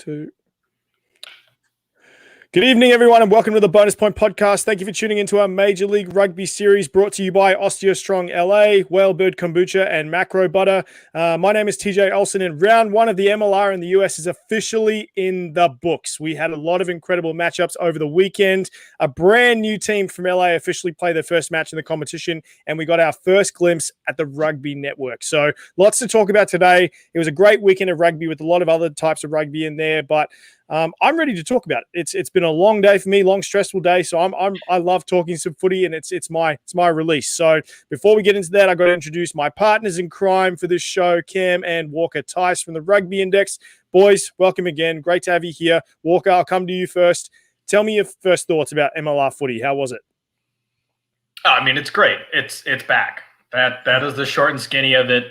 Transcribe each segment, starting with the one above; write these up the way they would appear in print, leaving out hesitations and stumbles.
2. Good evening, everyone, and welcome to the Bonus Point Podcast. Thank you for tuning into our Major League Rugby Series brought to you by OsteoStrong LA, Whalebird Kombucha, and Macro Butter. My name is TJ Olsen, and round 1 of the MLR in the US is officially in the books. We had a lot of incredible matchups over the weekend. A brand new team from LA officially played their first match in the competition, and we got our first glimpse at the Rugby Network. So lots to talk about today. It was a great weekend of rugby with a lot of other types of rugby in there, but I'm ready to talk about it. It's been a long day for me, long stressful day. So I love talking some footy, and it's my release. So before we get into that, I got to introduce my partners in crime for this show, Cam and Walker Tice from the Rugby Index. Boys, welcome again. Great to have you here. Walker, I'll come to you first. Tell me your first thoughts about MLR footy. How was it? I mean, it's great. It's back. That is the short and skinny of it.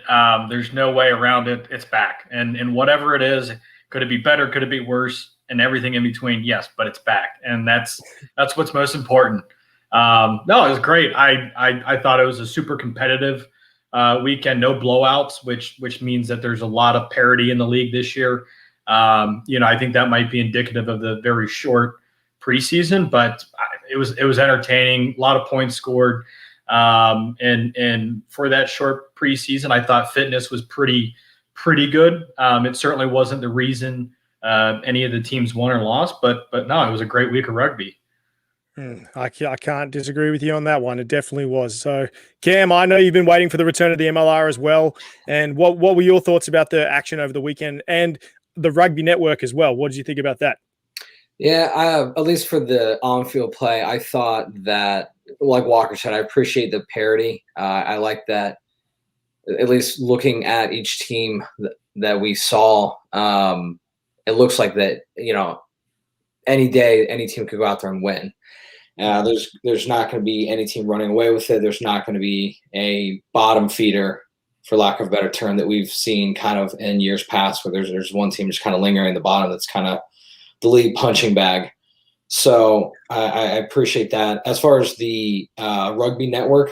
There's no way around it. It's back, and whatever it is. Could it be better? Could it be worse? And everything in between? Yes, but it's back, and that's what's most important. No, it was great. I thought it was a super competitive weekend. No blowouts, which means that there's a lot of parity in the league this year. I think that might be indicative of the very short preseason, but it was entertaining. A lot of points scored, and for that short preseason, I thought fitness was pretty good. It certainly wasn't the reason any of the teams won or lost, but no, it was a great week of rugby. I can't disagree with you on that one. It definitely was. So, Cam, I know you've been waiting for the return of the MLR as well. And what were your thoughts about the action over the weekend and the Rugby Network as well? What did you think about that? Yeah, at least for the on-field play, I thought that, like Walker said, I appreciate the parity. I like that. At least looking at each team that we saw, it looks like that, any day, any team could go out there and win. There's not going to be any team running away with it. There's not going to be a bottom feeder, for lack of a better term, that we've seen kind of in years past, where there's one team just kind of lingering in the bottom that's kind of the league punching bag. So I appreciate that. As far as the Rugby Network,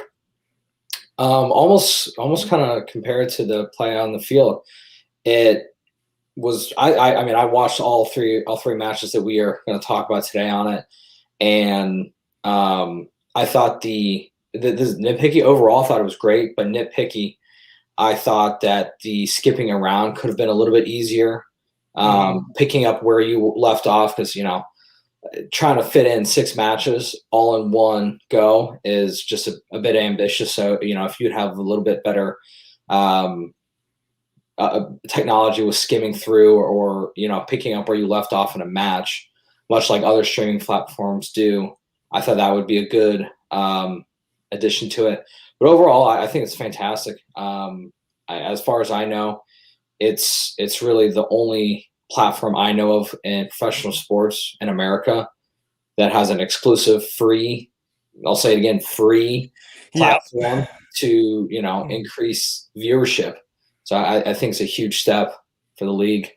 almost kind of compared to the play on the field. It was I watched all three matches that we are going to talk about today on it, and I thought the nitpicky overall, I thought it was great, but nitpicky, I thought that the skipping around could have been a little bit easier, picking up where you left off, because trying to fit in 6 matches all in one go is just a bit ambitious. So, if you'd have a little bit better technology with skimming through or picking up where you left off in a match, much like other streaming platforms do, I thought that would be a good addition to it. But overall, I think it's fantastic. As far as I know, it's really the only platform I know of in professional sports in America that has an exclusive free, I'll say it again, free platform to, increase viewership. So I think it's a huge step for the league.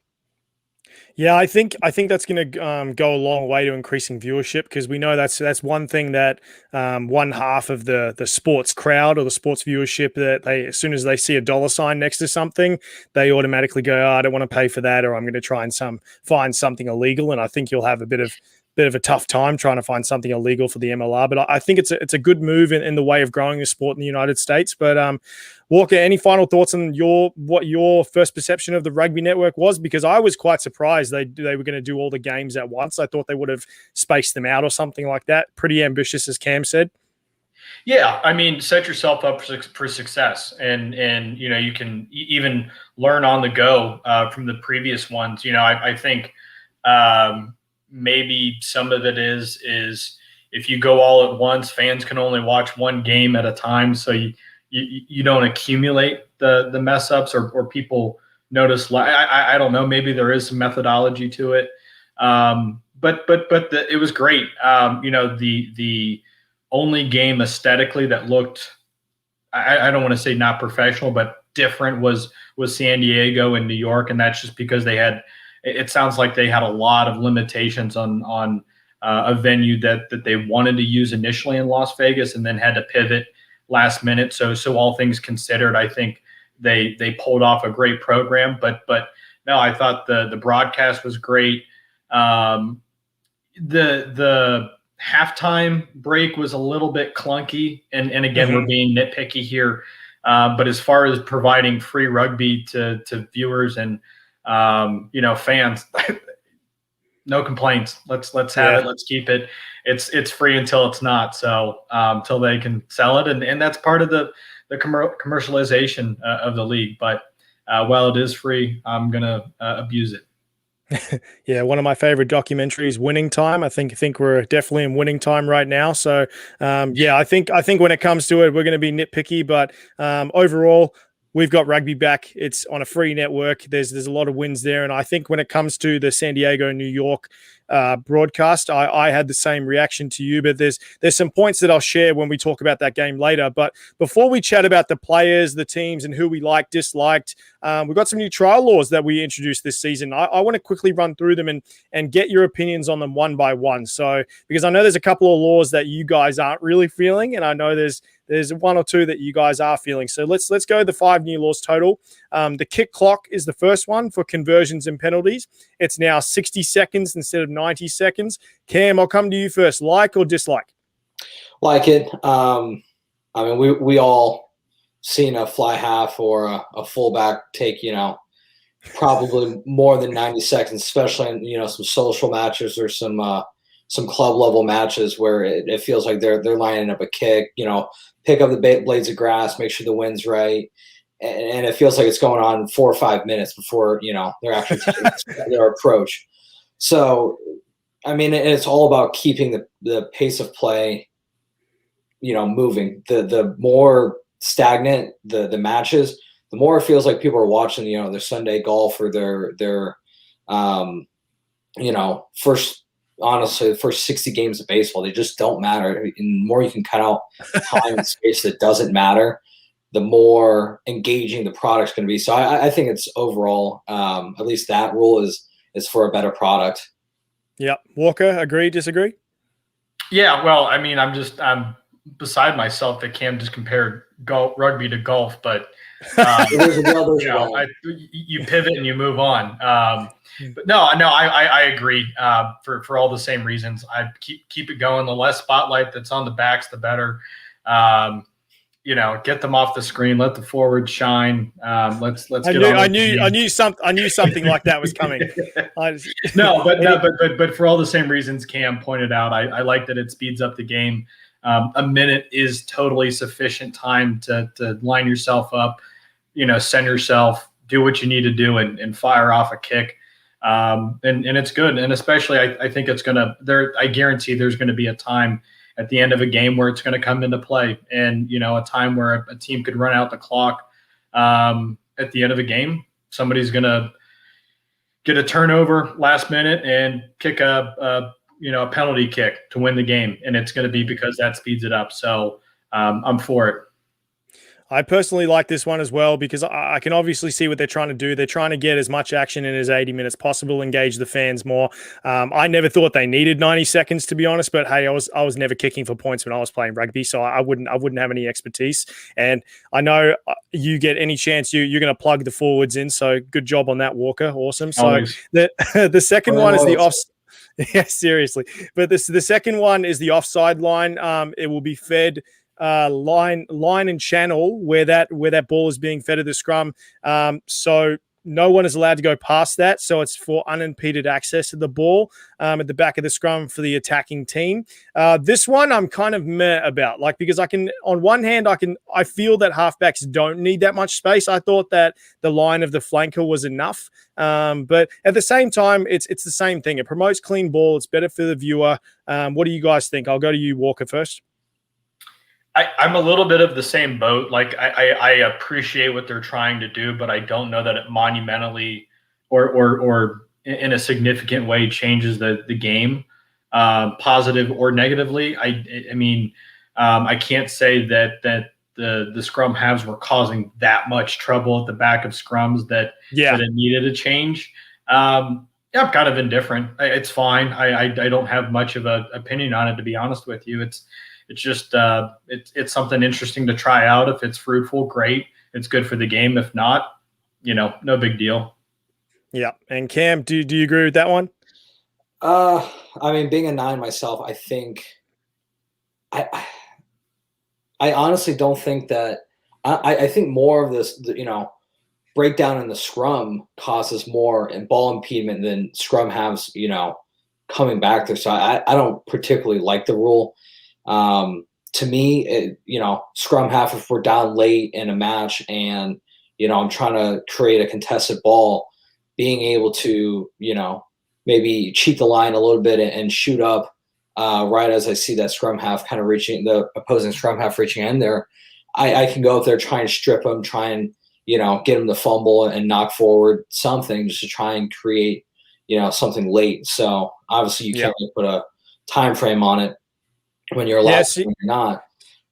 Yeah, I think that's going to go a long way to increasing viewership, because we know that's one thing that one half of the sports crowd or the sports viewership, that they, as soon as they see a dollar sign next to something, they automatically go, I don't want to pay for that, or I'm going to try and find something illegal. And I think you'll have a bit of a tough time trying to find something illegal for the MLR. But I think it's a good move in the way of growing the sport in the United States. But Walker, any final thoughts on what your first perception of the Rugby Network was? Because I was quite surprised they were going to do all the games at once. I thought they would have spaced them out or something like that. Pretty ambitious, as Cam said. Yeah, I mean, set yourself up for success, and you can even learn on the go from the previous ones. I think maybe some of it is if you go all at once, fans can only watch one game at a time, so you don't accumulate the mess ups or people notice. I don't know. Maybe there is some methodology to it, but it was great. The only game aesthetically that looked, I don't want to say not professional, but different was San Diego and New York, and that's just because it sounds like they had a lot of limitations on a venue that they wanted to use initially in Las Vegas, and then had to pivot last minute. So all things considered, I think they pulled off a great program. But no, I thought the broadcast was great. The halftime break was a little bit clunky, and again, we're being nitpicky here. But as far as providing free rugby to viewers and fans, no complaints. Let's have it. Let's keep it. It's free until it's not. So until they can sell it, and that's part of the commercialization of the league. But while it is free, I'm gonna abuse it. Yeah, one of my favorite documentaries, Winning Time. I think we're definitely in winning time right now. So, I think when it comes to it, we're going to be nitpicky, but overall, we've got rugby back. It's on a free network. There's a lot of wins there, and I think when it comes to the San Diego, New York broadcast, I had the same reaction to you, but there's some points that I'll share when we talk about that game later. But before we chat about the players, the teams, and who we liked, disliked, we've got some new trial laws that we introduced this season. I want to quickly run through them and get your opinions on them one by one. So, because I know there's a couple of laws that you guys aren't really feeling, and I know there's one or two that you guys are feeling. So let's go the 5 new laws total. The kick clock is the first one for conversions and penalties. It's now 60 seconds instead of 90 seconds. Cam, I'll come to you first. Like or dislike? Like it. I mean, we all seen a fly half or a fullback take, probably more than 90 seconds, especially in, some social matches or some club level matches where it feels like they're lining up a kick, pick up the blades of grass, make sure the wind's right. And it feels like it's going on 4 or 5 minutes before, they're actually taking their approach. So, I mean, it's all about keeping the pace of play, moving. The more stagnant the matches, the more it feels like people are watching, their Sunday golf or their the first 60 games of baseball. They just don't matter. And the more you can cut out time and space that doesn't matter, the more engaging the product's going to be. So I think it's overall, at least that rule is for a better product. Yeah. Walker, agree, disagree? Yeah, well, I mean, I'm beside myself that Cam just compared rugby to golf, but you pivot and you move on. But no, I agree. For all the same reasons, I keep it going. The less spotlight that's on the backs, the better. Get them off the screen. Let the forwards shine. Let's get on. I knew something like that was coming. But for all the same reasons Cam pointed out, I like that it speeds up the game. A minute is totally sufficient time to line yourself up, send yourself, do what you need to do, and fire off a kick. And it's good. And especially, I think it's going to I guarantee there's going to be a time at the end of a game where it's going to come into play, and a time where a team could run out the clock at the end of a game. Somebody's going to get a turnover last minute and kick a penalty kick to win the game, and it's going to be because that speeds it up. So I'm for it. I personally like this one as well because I can obviously see what they're trying to do. They're trying to get as much action in as 80 minutes possible, engage the fans more. I never thought they needed 90 seconds, to be honest, but hey, I was never kicking for points when I was playing rugby, so I wouldn't have any expertise. And I know you get any chance, you're going to plug the forwards in, so good job on that, Walker. Awesome. So the second one is the off. Yeah, seriously. But the second one is the offside line. It will be fed line and channel where that ball is being fed at the scrum. So no one is allowed to go past that. So it's for unimpeded access to the ball at the back of the scrum for the attacking team. This one I'm kind of meh about, because on one hand, I feel that halfbacks don't need that much space. I thought that the line of the flanker was enough. But at the same time, it's the same thing. It promotes clean ball. It's better for the viewer. What do you guys think? I'll go to you, Walker, first. I'm a little bit of the same boat. I appreciate what they're trying to do, but I don't know that it monumentally or in a significant way changes the game, positive or negatively. I mean, I can't say that the scrum halves were causing that much trouble at the back of scrums that it needed a change. I'm kind of indifferent. It's fine. I don't have much of an opinion on it, to be honest with you. It's just it's something interesting to try out. If it's fruitful, great. It's good for the game. If not, no big deal. Yeah. And Cam, do you agree with that one? I mean, being a 9 myself, I think I I honestly don't think that I think more of this, breakdown in the scrum causes more and ball impediment than scrum halves, coming back there. So I don't particularly like the rule. To me, scrum half, if we're down late in a match and, I'm trying to create a contested ball, being able to, maybe cheat the line a little bit and shoot up right as I see that scrum half kind of reaching the opposing scrum half reaching in there, I can go up there, try and strip them, try and get him to fumble and knock forward something just to try and create something late. So obviously you can't really put a time frame on it when you're allowed to, when you're not.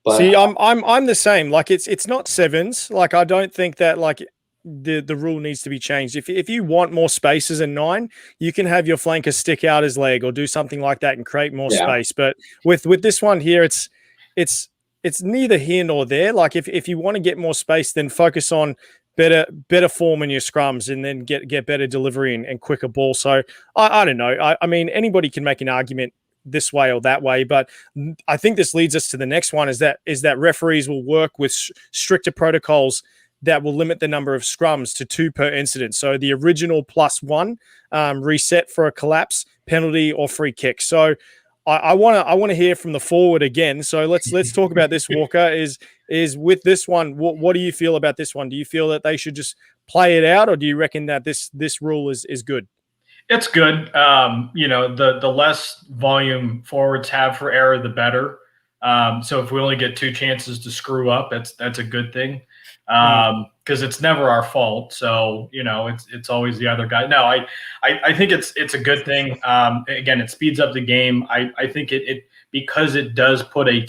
But see, I'm the same. Like it's not sevens. Like I don't think that like the rule needs to be changed. If you want more space as a 9, you can have your flanker stick out his leg or do something like that and create more space. But with this one here, it's neither here nor there. Like if you want to get more space, then focus on better form in your scrums and then get better delivery and quicker ball. So I don't know. I mean, anybody can make an argument this way or that way, but I think this leads us to the next one is that referees will work with stricter protocols that will limit the number of scrums to 2 per incident. So the original +1 reset for a collapse, penalty, or free kick. So I want to hear from the forward again. So let's talk about this. Walker is with this one. What do you feel about this one? Do you feel that they should just play it out, or do you reckon that this rule is good? It's good. The less volume forwards have for error, the better. So if we only get 2 chances to screw up, that's a good thing. Because it's never our fault. So, it's always the other guy. No, I think it's a good thing. Again, it speeds up the game. I think it because it does put a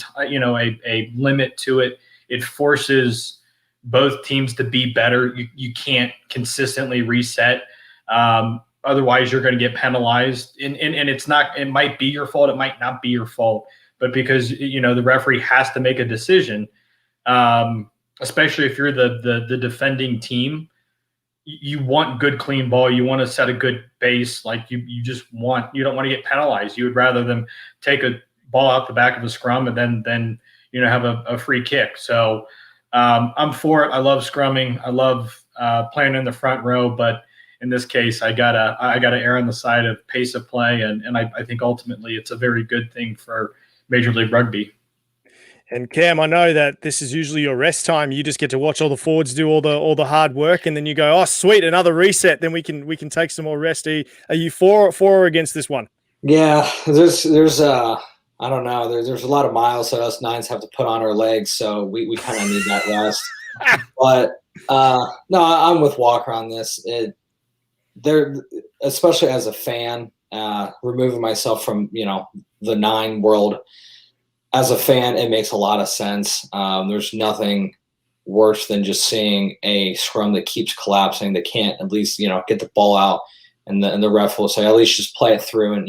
limit to it. It forces both teams to be better. You can't consistently reset. Otherwise, you're going to get penalized. And it's not. It might be your fault. It might not be your fault. But because the referee has to make a decision. Especially if you're the defending team, you want good clean ball. You want to set a good base. Like you don't want to get penalized. You would rather them take a ball out the back of a scrum and then have a free kick. So I'm for it. I love scrumming. I love playing in the front row. But in this case, I gotta err on the side of pace of play, and I think ultimately it's a very good thing for Major League Rugby. And Cam, I know that this is usually your rest time. You just get to watch all the forwards do all the hard work, and then you go, "Oh, sweet, another reset." Then we can take some more rest. Are you for or against this one? Yeah, there's I don't know. There's a lot of miles that us 9s have to put on our legs, so we kind of need that rest. But no, I'm with Walker on this. There, especially as a fan, removing myself from the 9 world. As a fan, it makes a lot of sense. There's nothing worse than just seeing a scrum that keeps collapsing. They can't at least, get the ball out, and the ref will say, at least just play it through, and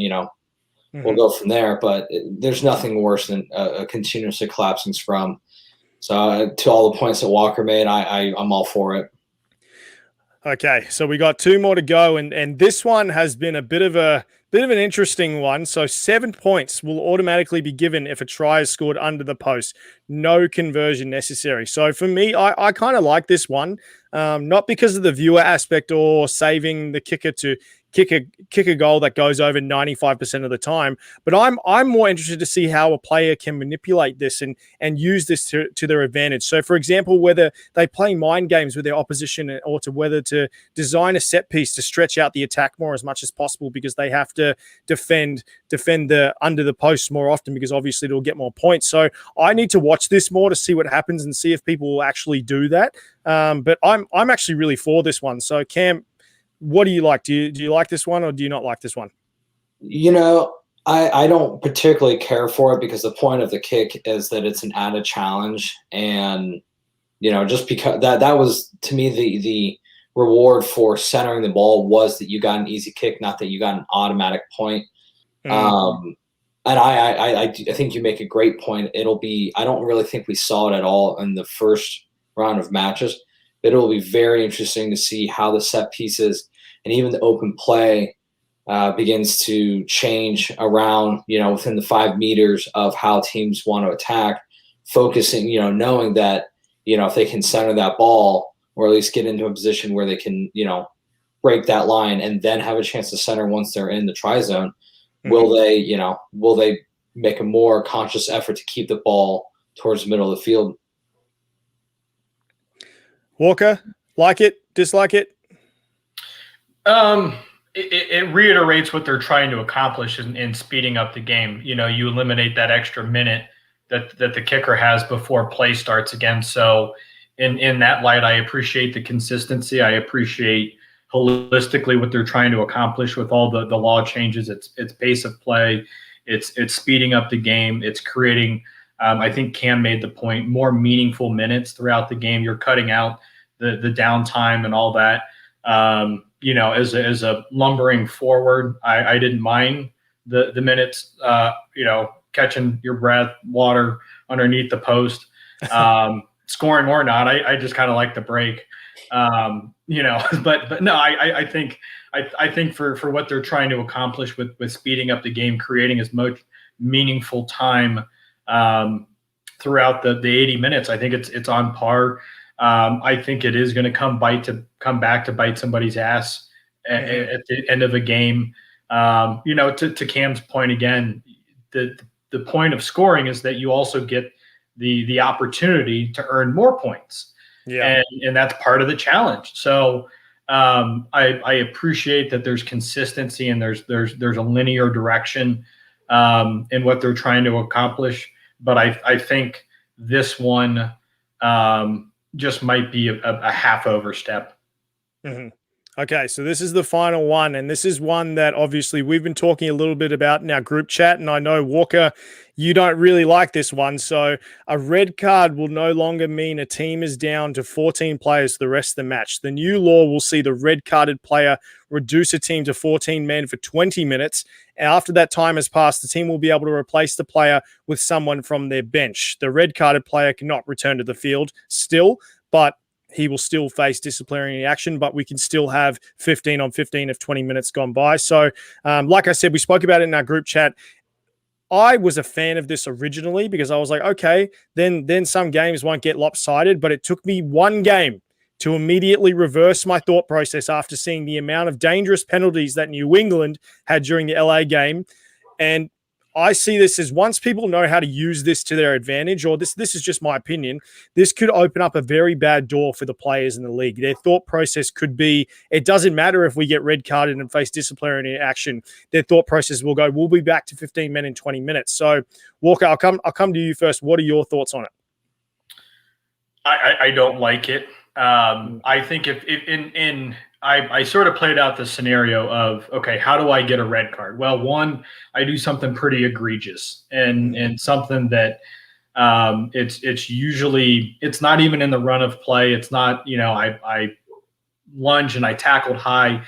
we'll go from there. But there's nothing worse than a continuously collapsing scrum. So to all the points that Walker made, I'm all for it. Okay, so we got 2 more to go, and this one has been a bit of an interesting one. So 7 points will automatically be given if a try is scored under the post. No conversion necessary. So for me, I kind of like this one, not because of the viewer aspect or saving the kicker to kick a goal that goes over 95% of the time, but I'm more interested to see how a player can manipulate this and use this to their advantage. So for example, whether they play mind games with their opposition, or to whether to design a set piece to stretch out the attack more as much as possible, because they have to defend the under the post more often, because obviously it'll get more points. So I need to watch this more to see what happens and see if people will actually do that. But I'm actually really for this one. So Cam, what do you like? Do you like this one, or do you not like this one? I don't particularly care for it, because the point of the kick is that it's an added challenge, and just because that was, to me, the reward for centering the ball was that you got an easy kick, not that you got an automatic point. And I think you make a great point. I don't really think we saw it at all in the first round of matches, but it will be very interesting to see how the set pieces and even the open play begins to change around, within the 5 meters of how teams want to attack, focusing, knowing that, if they can center that ball or at least get into a position where they can, break that line and then have a chance to center once they're in the try zone, will they make a more conscious effort to keep the ball towards the middle of the field? Walker, like it, dislike it? It reiterates what they're trying to accomplish in speeding up the game. You eliminate that extra minute that the kicker has before play starts again. So in that light, I appreciate the consistency. I appreciate holistically what they're trying to accomplish with all the law changes. It's pace of play. It's speeding up the game. It's creating, I think Cam made the point, more meaningful minutes throughout the game. You're cutting out the downtime and all that. As a lumbering forward, I didn't mind the minutes, catching your breath, water underneath the post, scoring or not. I just kind of like the break, but no, I think for what they're trying to accomplish with speeding up the game, creating as much meaningful time throughout the 80 minutes, I think it's on par. I think it is going to come back to bite somebody's ass at the end of a game. To Cam's point again, the point of scoring is that you also get the opportunity to earn more points. Yeah. And that's part of the challenge. So I appreciate that there's consistency and there's a linear direction in what they're trying to accomplish. But I think this one just might be a half overstep. Mm-hmm. Okay, so this is the final one, and this is one that obviously we've been talking a little bit about in our group chat, and I know, Walker, you don't really like this one. So a red card will no longer mean a team is down to 14 players for the rest of the match. The new law will see the red-carded player reduce a team to 14 men for 20 minutes. After that time has passed, the team will be able to replace the player with someone from their bench. The red-carded player cannot return to the field still, but he will still face disciplinary action, but we can still have 15 on 15 if 20 minutes gone by. So, like I said, we spoke about it in our group chat. I was a fan of this originally because I was like, okay, then some games won't get lopsided, but it took me one game to immediately reverse my thought process after seeing the amount of dangerous penalties that New England had during the LA game. And I see this as, once people know how to use this to their advantage, or this is just my opinion, this could open up a very bad door for the players in the league. Their thought process could be, it doesn't matter if we get red carded and face disciplinary action. Their thought process will go, we'll be back to 15 men in 20 minutes. So, Walker, I'll come to you first. What are your thoughts on it? I don't like it. I think I sort of played out the scenario of, okay, how do I get a red card? Well, one, I do something pretty egregious and something that it's usually, it's not even in the run of play. It's not, I lunge and I tackled high.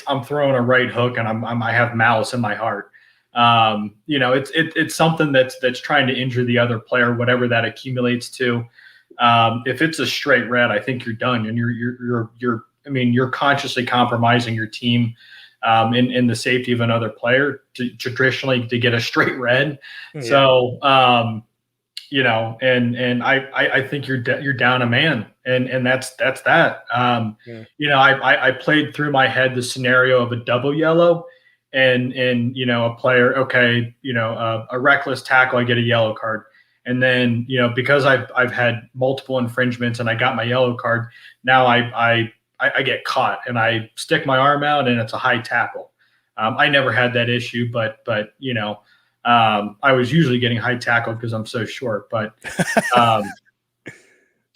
I'm throwing a right hook and I have malice in my heart. It's something that's trying to injure the other player, whatever that accumulates to. If it's a straight red, I think you're done, and you're consciously compromising your team in the safety of another player traditionally to get a straight red. Yeah. So, and I think you're down a man, and that's that. I played through my head the scenario of a double yellow, and a player, okay, a reckless tackle, I get a yellow card. And then, because I've had multiple infringements and I got my yellow card, now I get caught and I stick my arm out and it's a high tackle. I never had that issue, but I was usually getting high tackled because I'm so short. But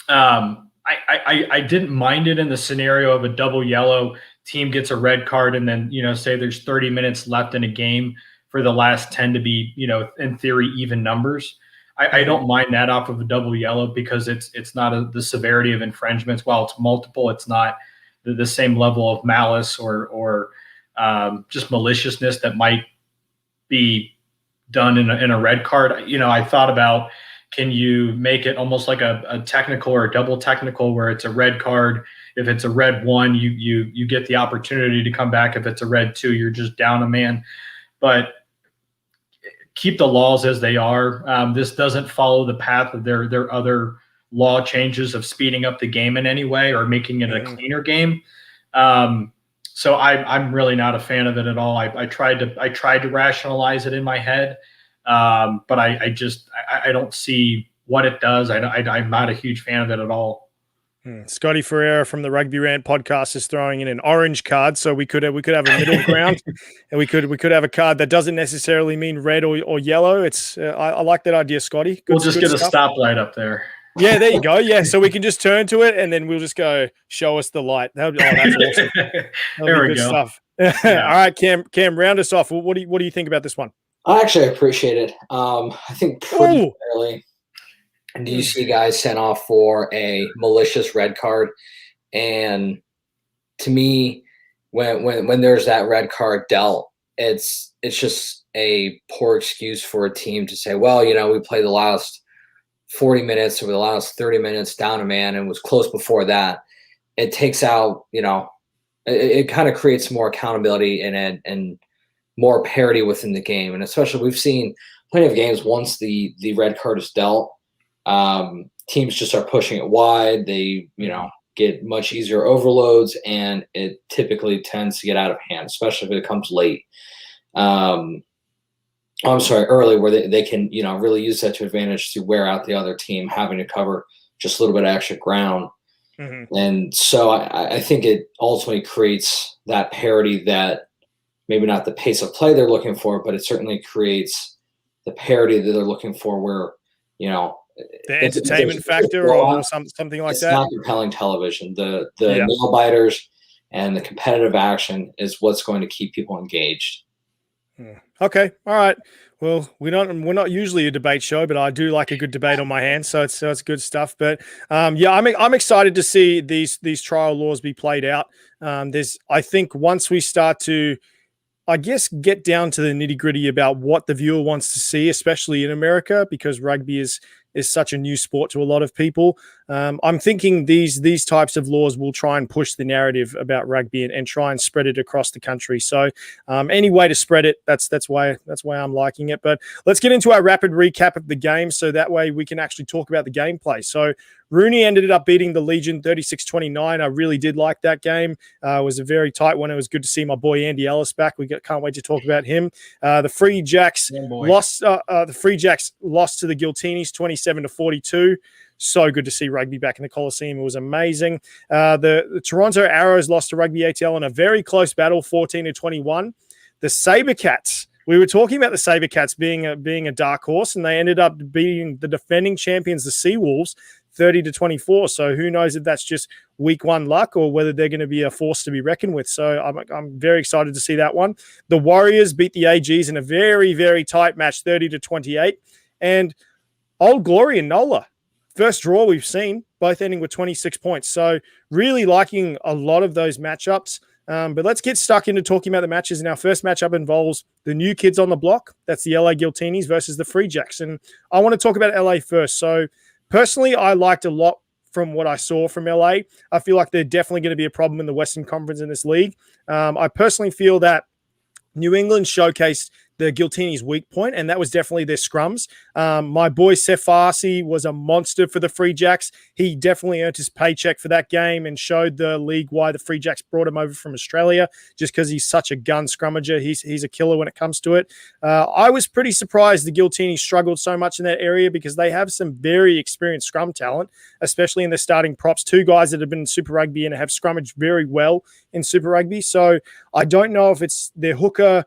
I didn't mind it in the scenario of a double yellow, team gets a red card, and then say there's 30 minutes left in a game for the last 10 to be in theory even numbers. I don't mind that off of a double yellow because it's not the severity of infringements. While it's multiple, it's not the same level of malice or just maliciousness that might be done in a red card. I thought about, can you make it almost like a technical or a double technical where it's a red card If it's a red 1, you get the opportunity to come back. If it's a red 2, you're just down a man. But keep the laws as they are. This doesn't follow the path of their other law changes of speeding up the game in any way or making it a cleaner game. So I'm really not a fan of it at all. I tried to rationalize it in my head, but I don't see what it does. I'm not a huge fan of it at all. Scotty Ferreira from the Rugby Rant podcast is throwing in an orange card, so we could have a middle ground, and we could have a card that doesn't necessarily mean red or yellow. It's I like that idea, Scotty. We'll just get a stoplight up there. Yeah, there you go. Yeah, so we can just turn to it, and then we'll just go, show us the light. That's awesome. There we go. Stuff. Yeah. All right, Cam, round us off. What do you think about this one? I actually appreciate it. I think pretty early, DC guys sent off for a malicious red card, and to me, when there's that red card dealt, it's just a poor excuse for a team to say, well, we played the last 40 minutes or the last 30 minutes down a man and was close before that. It takes out, it kind of creates more accountability and more parity within the game. And especially we've seen plenty of games once the red card is dealt, teams just start pushing it wide. They, get much easier overloads, and it typically tends to get out of hand, especially if it comes late. Early, where they can, really use that to advantage to wear out the other team, having to cover just a little bit of extra ground. Mm-hmm. And so I think it ultimately creates that parity that maybe not the pace of play they're looking for, but it certainly creates the parity that they're looking for where, the entertainment factor or something like that. It's not compelling television. The nail biters and the competitive action is what's going to keep people engaged. Okay. All right. Well, we're not usually a debate show, but I do like a good debate on my hands. So it's good stuff. But I'm excited to see these trial laws be played out. I think once we start to, I guess, get down to the nitty gritty about what the viewer wants to see, especially in America, because rugby is such a new sport to a lot of people. I'm thinking these types of laws will try and push the narrative about rugby and try and spread it across the country. So any way to spread it, that's why I'm liking it. But let's get into our rapid recap of the game, so that way we can actually talk about the gameplay. So Rooney ended up beating the Legion 36-29. I really did like that game. It was a very tight one. It was good to see my boy Andy Ellis back. Can't wait to talk about him. The Free Jacks lost. The Free Jacks lost to the Giltinis 27-42. So good to see rugby back in the Coliseum. It was amazing. The Toronto Arrows lost to Rugby ATL in a very close battle, 14-21. The Sabercats. We were talking about the Sabercats being a dark horse, and they ended up beating the defending champions, the Seawolves, 30-24. So who knows if that's just week one luck or whether they're going to be a force to be reckoned with. So I'm very excited to see that one. The Warriors beat the AGs in a very, very tight match, 30-28. And Old Glory and Nola, first draw we've seen, both ending with 26 points. So really liking a lot of those matchups. But let's get stuck into talking about the matches. And our first matchup involves the new kids on the block. That's the LA Giltinis versus the Free Jacks. And I want to talk about LA first. So personally, I liked a lot from what I saw from LA. I feel like they're definitely going to be a problem in the Western Conference in this league. I personally feel that New England showcased the Giltinis' weak point, and that was definitely their scrums. My boy Seth Farsi was a monster for the Free Jacks. He definitely earned his paycheck for that game and showed the league why the Free Jacks brought him over from Australia, just because he's such a gun scrummager. He's a killer when it comes to it. I was pretty surprised the Giltinis struggled so much in that area because they have some very experienced scrum talent, especially in their starting props. Two guys that have been in Super Rugby and have scrummaged very well in Super Rugby. So I don't know if it's their hooker,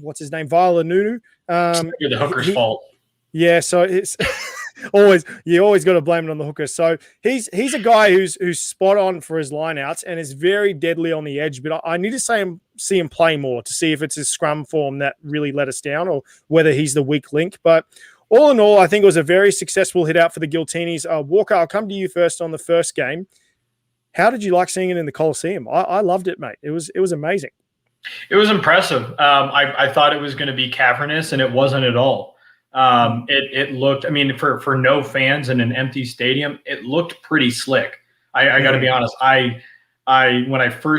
what's his name, Viola Nunu. The hooker's fault. Yeah, so it's you always got to blame it on the hooker. So he's a guy who's spot on for his lineouts and is very deadly on the edge. But I need to see him play more to see if it's his scrum form that really let us down or whether he's the weak link. But all in all, I think it was a very successful hit out for the Giltinis. Walker, I'll come to you first on the first game. How did you like seeing it in the Coliseum? I loved it, mate. It was amazing. It was impressive. I thought it was going to be cavernous, and it wasn't at all. It looked, I mean, for no fans in an empty stadium, it looked pretty slick. I got to be honest.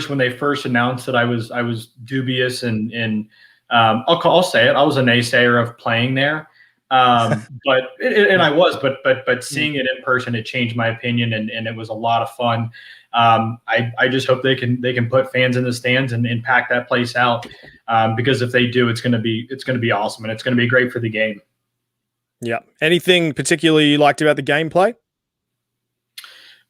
When they first announced it, I was dubious and I'll say it. I was a naysayer of playing there. But seeing it in person, it changed my opinion, and it was a lot of fun. I just hope they can put fans in the stands and pack that place out, because if they do, it's going to be awesome, and it's going to be great for the game. Yeah. Anything particularly you liked about the gameplay?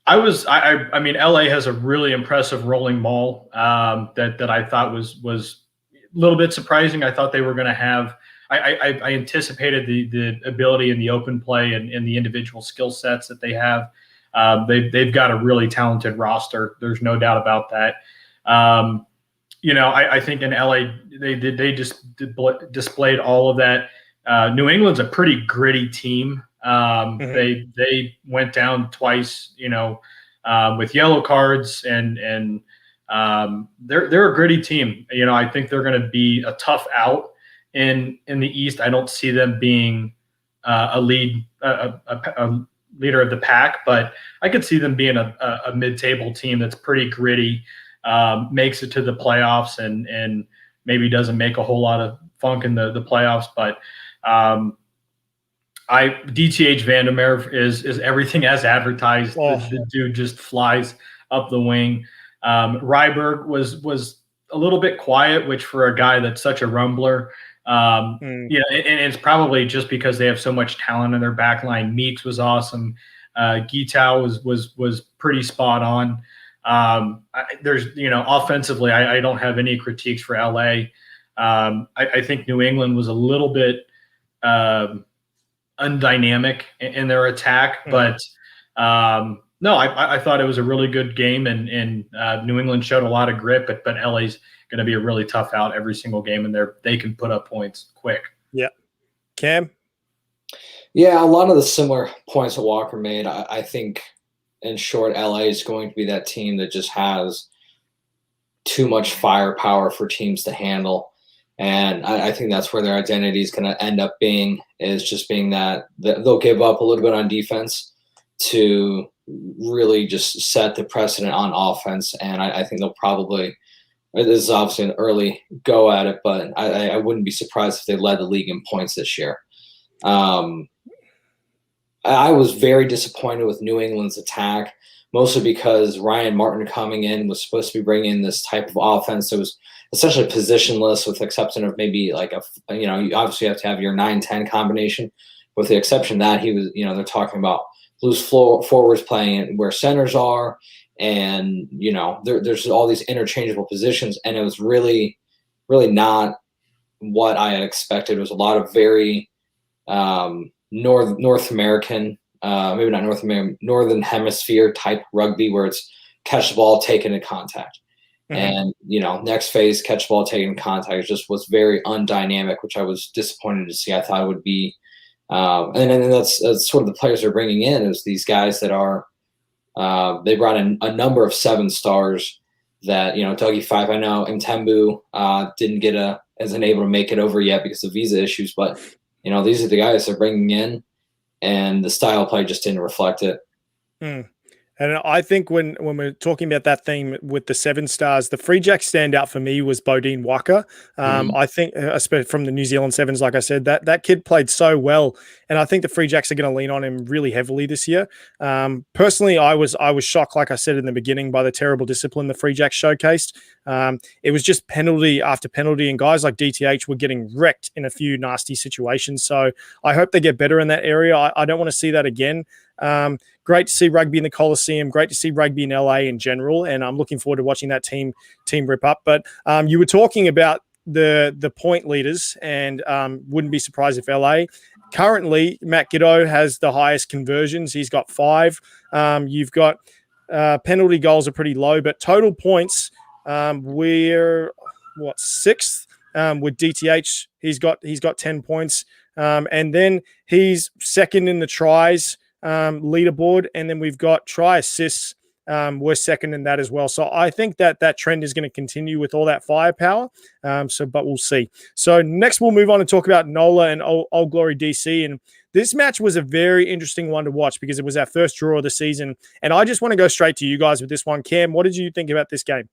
I mean, LA has a really impressive rolling maul that I thought was a little bit surprising. I thought they were going to have. I anticipated the ability in the open play and the individual skill sets that they have. They've got a really talented roster. There's no doubt about that. I think in LA they just displayed all of that. New England's a pretty gritty team. They went down twice, with yellow cards, and they're a gritty team. I think they're going to be a tough out in the East. I don't see them being a leader of the pack, but I could see them being a mid-table team that's pretty gritty, makes it to the playoffs, and maybe doesn't make a whole lot of funk in the playoffs, but. DTH Vandermeer is everything as advertised. The dude just flies up the wing. Ryberg was a little bit quiet, which for a guy that's such a rumbler, and it's probably just because they have so much talent in their back line. Meeks was awesome. Gitau was pretty spot on. Offensively, I don't have any critiques for LA. I think New England was a little bit undynamic in their attack, but no, I thought it was a really good game, and New England showed a lot of grit, but LA's going to be a really tough out every single game, and they can put up points quick. Yeah. Cam? Yeah, a lot of the similar points that Walker made. I think, in short, LA is going to be that team that just has too much firepower for teams to handle. And I think that's where their identity is going to end up being, is just being that they'll give up a little bit on defense to really just set the precedent on offense. And I think they'll probably – this is obviously an early go at it, but I wouldn't be surprised if they led the league in points this year. I was very disappointed with New England's attack, mostly because Ryan Martin coming in was supposed to be bringing in this type of offense that was essentially positionless, with the exception of maybe like you obviously have to have your 9-10 combination. With the exception that he was, they're talking about loose forwards playing where centers are, and there's all these interchangeable positions, and it was really, really not what I had expected. It was a lot of very North American, maybe not North American, Northern Hemisphere type rugby, where it's catch the ball, take it in contact. And, next phase, catch ball, taking contact, just was very undynamic, which I was disappointed to see. I thought it would be, and then that's sort of the players they're bringing in, is these guys that are, they brought in a number of 7 stars that, Dougie Five, I know Mtembu isn't able to make it over yet because of visa issues, but, these are the guys they're bringing in, and the style of play just didn't reflect it. And I think when we're talking about that theme with the 7 stars, the Free Jack standout for me was Bodine Waka. I think, especially from the New Zealand Sevens, like I said, that kid played so well, and I think the Free Jacks are going to lean on him really heavily this year. Personally, I was shocked, like I said in the beginning, by the terrible discipline the Free Jacks showcased. It was just penalty after penalty, and guys like DTH were getting wrecked in a few nasty situations. So I hope they get better in that area. I don't want to see that again. Great to see rugby in the Coliseum. Great to see rugby in LA in general, and I'm looking forward to watching that team rip up. But you were talking about the point leaders, and wouldn't be surprised if LA. Currently, Matt Giddo has the highest conversions. He's got 5. You've got penalty goals are pretty low, but total points, we're 6th with DTH. He's got 10 points, and then he's second in the tries leaderboard, and then we've got try assists were second in that as well. So I think that trend is going to continue with all that firepower. But we'll see. So next we'll move on and talk about NOLA and Old Glory DC. And this match was a very interesting one to watch because it was our first draw of the season. And I just want to go straight to you guys with this one. Cam, what did you think about this game?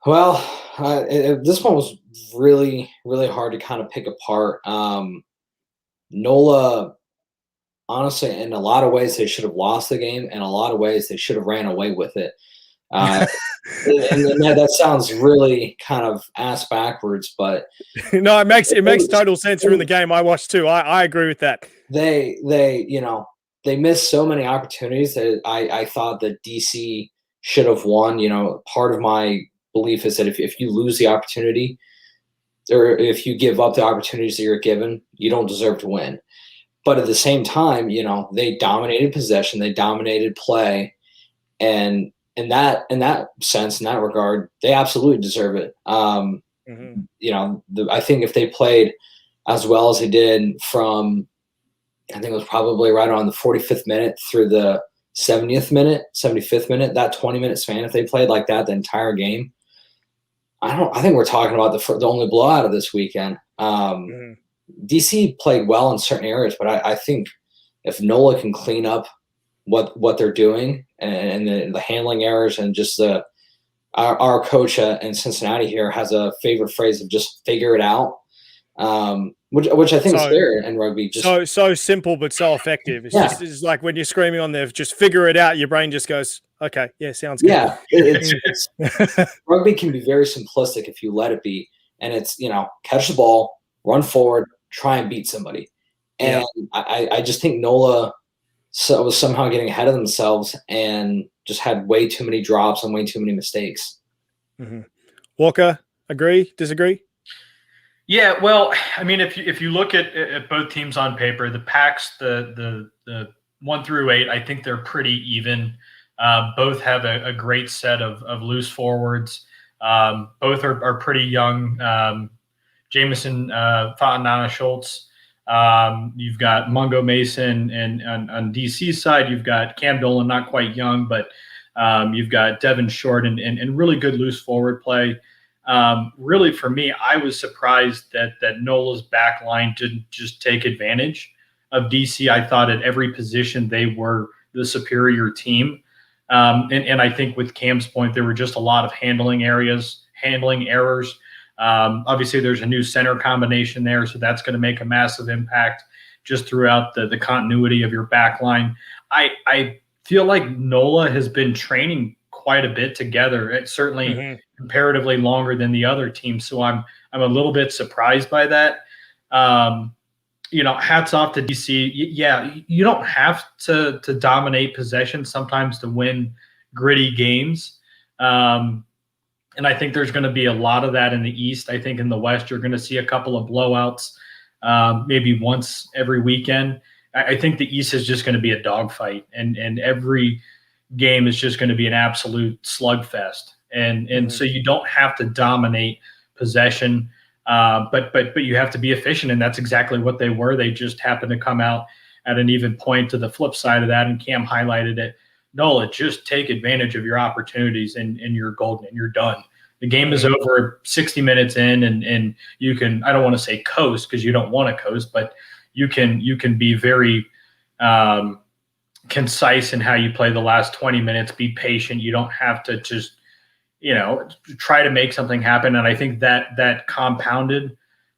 Well, this one was really, really hard to kind of pick apart. NOLA, honestly, in a lot of ways, they should have lost the game. In a lot of ways, they should have ran away with it. And that sounds really kind of ass backwards, but no, it makes total sense. You're in the game I watched too. I agree with that. They missed so many opportunities that I thought that DC should have won. Part of my belief is that if you lose the opportunity, or if you give up the opportunities that you're given, you don't deserve to win. But at the same time, they dominated possession, they dominated play, and in that sense, in that regard, they absolutely deserve it. I think if they played as well as they did from, I think it was probably right around the 45th minute through the 75th minute, that 20-minute span, if they played like that the entire game, I think we're talking about the only blowout of this weekend. DC played well in certain areas, but I think if NOLA can clean up what they're doing and the handling errors, and just our coach in Cincinnati here has a favorite phrase of just figure it out, which I think is fair in rugby. Just so simple but so effective. It's like when you're screaming on there, just figure it out. Your brain just goes, okay, yeah, sounds good. Yeah, it's rugby can be very simplistic if you let it be, and it's catch the ball, run forward, try and beat somebody. And I just think NOLA was somehow getting ahead of themselves and just had way too many drops and way too many mistakes. Walker, agree, disagree? Yeah, well, I mean, if you look at both teams on paper, the packs, the 1 through 8, I think they're pretty even. Both have a great set of loose forwards. Both are pretty young. Jameson Fatanana Schultz. You've got Mungo Mason, and on DC's side, you've got Cam Dolan, not quite young, but you've got Devin Short and really good loose forward play. Really, for me, I was surprised that NOLA's back line didn't just take advantage of DC. I thought at every position they were the superior team. And I think with Cam's point, there were just a lot of handling errors. Obviously, there's a new center combination there, so that's going to make a massive impact just throughout the continuity of your back line. I feel like NOLA has been training quite a bit together. It's certainly comparatively longer than the other teams, so I'm a little bit surprised by that. Hats off to DC. Yeah, you don't have to dominate possession sometimes to win gritty games. And I think there's going to be a lot of that in the East. I think in the West, you're going to see a couple of blowouts, maybe once every weekend. I think the East is just going to be a dogfight, and every game is just going to be an absolute slugfest. And so you don't have to dominate possession, but you have to be efficient, and that's exactly what they were. They just happened to come out at an even point to the flip side of that, and Cam highlighted it. NOLA, just take advantage of your opportunities, and you're golden, and you're done. The game is over 60 minutes in, and you can, I don't want to say coast because you don't want to coast, but you can be very concise in how you play the last 20 minutes, be patient. You don't have to just, try to make something happen. And I think that compounded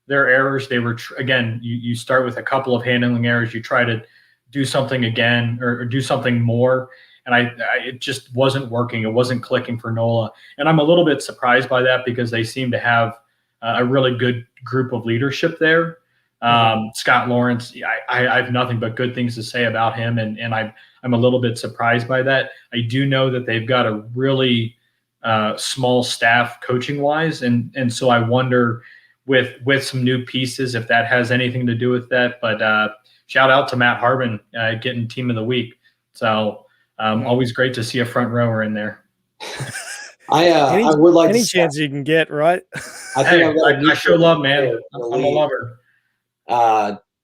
their errors. They were, again, you start with a couple of handling errors, you try to do something again or do something more. And it just wasn't working. It wasn't clicking for NOLA. And I'm a little bit surprised by that because they seem to have a really good group of leadership there. Scott Lawrence, I have nothing but good things to say about him. And I'm a little bit surprised by that. I do know that they've got a really small staff coaching wise. And so I wonder with some new pieces, if that has anything to do with that. But shout out to Matt Harbin getting team of the week. So always great to see a front rower in there. I would like any chance you can get, right? I sure love, man. I'm a lover.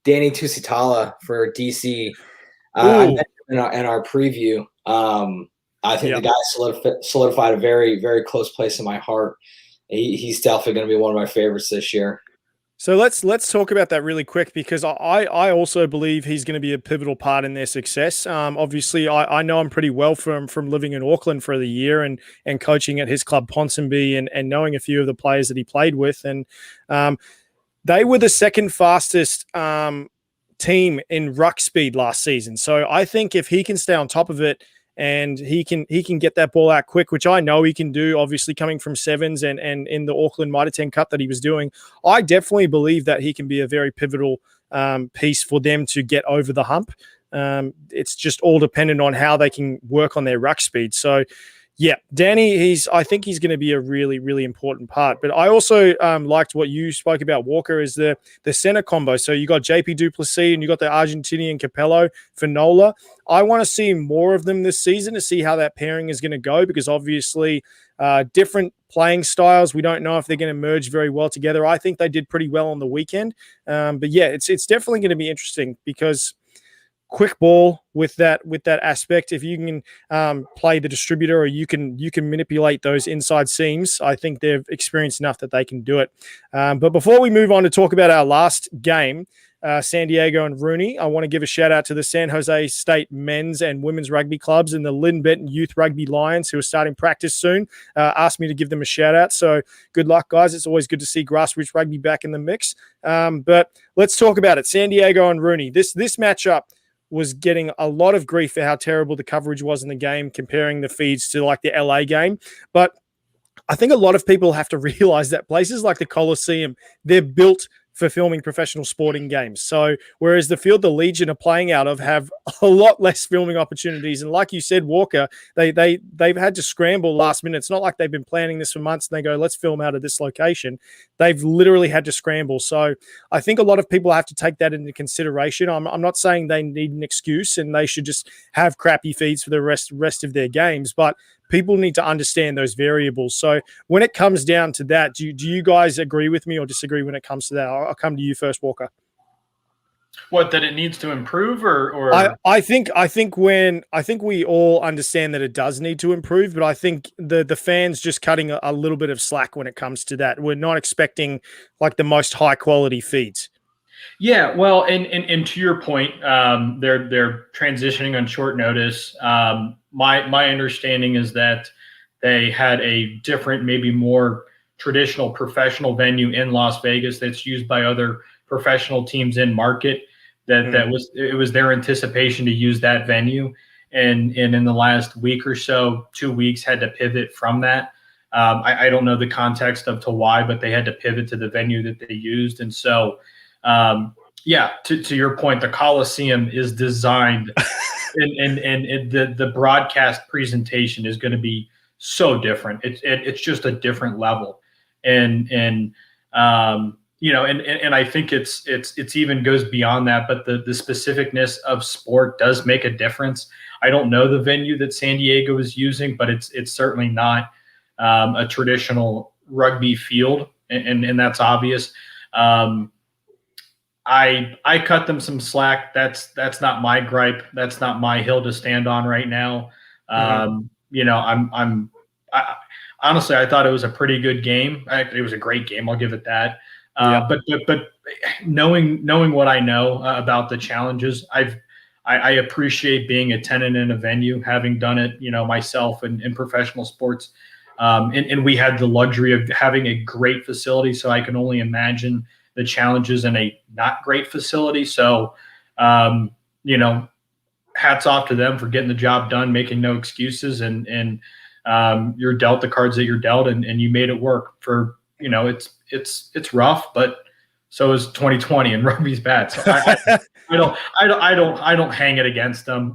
Danny Tusitala for DC. I mentioned in our preview. I think the guy solidified a very, very close place in my heart. He's definitely going to be one of my favorites this year. So let's talk about that really quick, because I also believe he's going to be a pivotal part in their success. Obviously, I know him pretty well from living in Auckland for the year and coaching at his club Ponsonby and knowing a few of the players that he played with, and they were the second fastest team in ruck speed last season. So I think if he can stay on top of it, and he can get that ball out quick, which I know he can do, obviously coming from sevens and in the Auckland Mitre 10 Cup that he was doing, I definitely believe that he can be a very pivotal piece for them to get over the hump. It's just all dependent on how they can work on their ruck speed. So, yeah, Danny, I think he's going to be a really, really important part. But I also liked what you spoke about, Walker, is the center combo. So you got JP Duplessis and you got the Argentinian Capello for Nola. I want to see more of them this season to see how that pairing is going to go, because obviously different playing styles. We don't know if they're going to merge very well together. I think they did pretty well on the weekend. But yeah, it's definitely going to be interesting, because quick ball with that aspect, if you can play the distributor, or you can manipulate those inside seams, I think they've experienced enough that they can do it. But before we move on to talk about our last game, San Diego and Rooney, I want to give a shout out to the San Jose State men's and women's rugby clubs and the Lynn Benton Youth Rugby Lions, who are starting practice soon. Asked me to give them a shout out. So good luck, guys. It's always good to see grassroots rugby back in the mix. But let's talk about it. San Diego and Rooney. This matchup was getting a lot of grief for how terrible the coverage was in the game, comparing the feeds to like the LA game. But I think a lot of people have to realize that places like the Coliseum, they're built for filming professional sporting games. So whereas the field the Legion are playing out of have a lot less filming opportunities. And like you said, Walker, they've had to scramble last minute. It's not like they've been planning this for months and they go, let's film out of this location. They've literally had to scramble. So I think a lot of people have to take that into consideration. I'm not saying they need an excuse and they should just have crappy feeds for the rest of their games, but people need to understand those variables. So when it comes down to that, do you guys agree with me or disagree when it comes to that? I'll come to you first, Walker. What, that it needs to improve, or I think we all understand that it does need to improve, but I think the fans just cutting a little bit of slack when it comes to that. We're not expecting like the most high quality feeds. Yeah, well, and to your point, they're transitioning on short notice. My understanding is that they had a different, maybe more traditional professional venue in Las Vegas that's used by other professional teams in market. It was their anticipation to use that venue, and in the last week or so, 2 weeks, had to pivot from that. I don't know the context of to why, but they had to pivot to the venue that they used, and so. Yeah, to your point, the Coliseum is designed, and the broadcast presentation is going to be so different. It's just a different level, and I think it's even goes beyond that. But the specificness of sport does make a difference. I don't know the venue that San Diego is using, but it's certainly not a traditional rugby field, and that's obvious. I cut them some slack. That's not my gripe. That's not my hill to stand on right now. Honestly, I thought it was a pretty good game. It was a great game. I'll give it that. But knowing what I know about the challenges, I appreciate being a tenant in a venue, having done it, myself in professional sports. And we had the luxury of having a great facility, so I can only imagine the challenges in a not great facility. So, hats off to them for getting the job done, making no excuses, and you're dealt the cards that you're dealt, and you made it work. For it's rough, but so is 2020, and rugby's bad. So I don't hang it against them.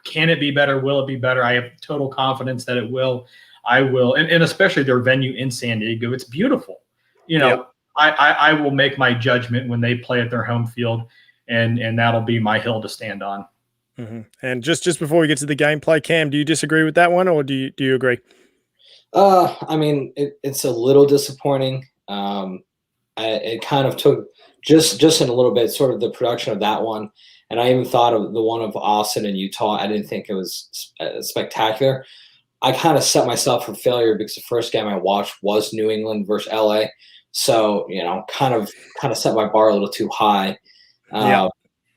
Can it be better? Will it be better? I have total confidence that it will. I will, and especially their venue in San Diego. It's beautiful. I will make my judgment when they play at their home field, and that'll be my hill to stand on. Mm-hmm. And just before we get to the gameplay, Cam, do you disagree with that one, or do you agree? I mean, it's a little disappointing. it kind of took just in a little bit, sort of the production of that one. And I even thought of the one of Austin and Utah. I didn't think it was spectacular. I kind of set myself for failure because the first game I watched was New England versus LA. So, kind of set my bar a little too high,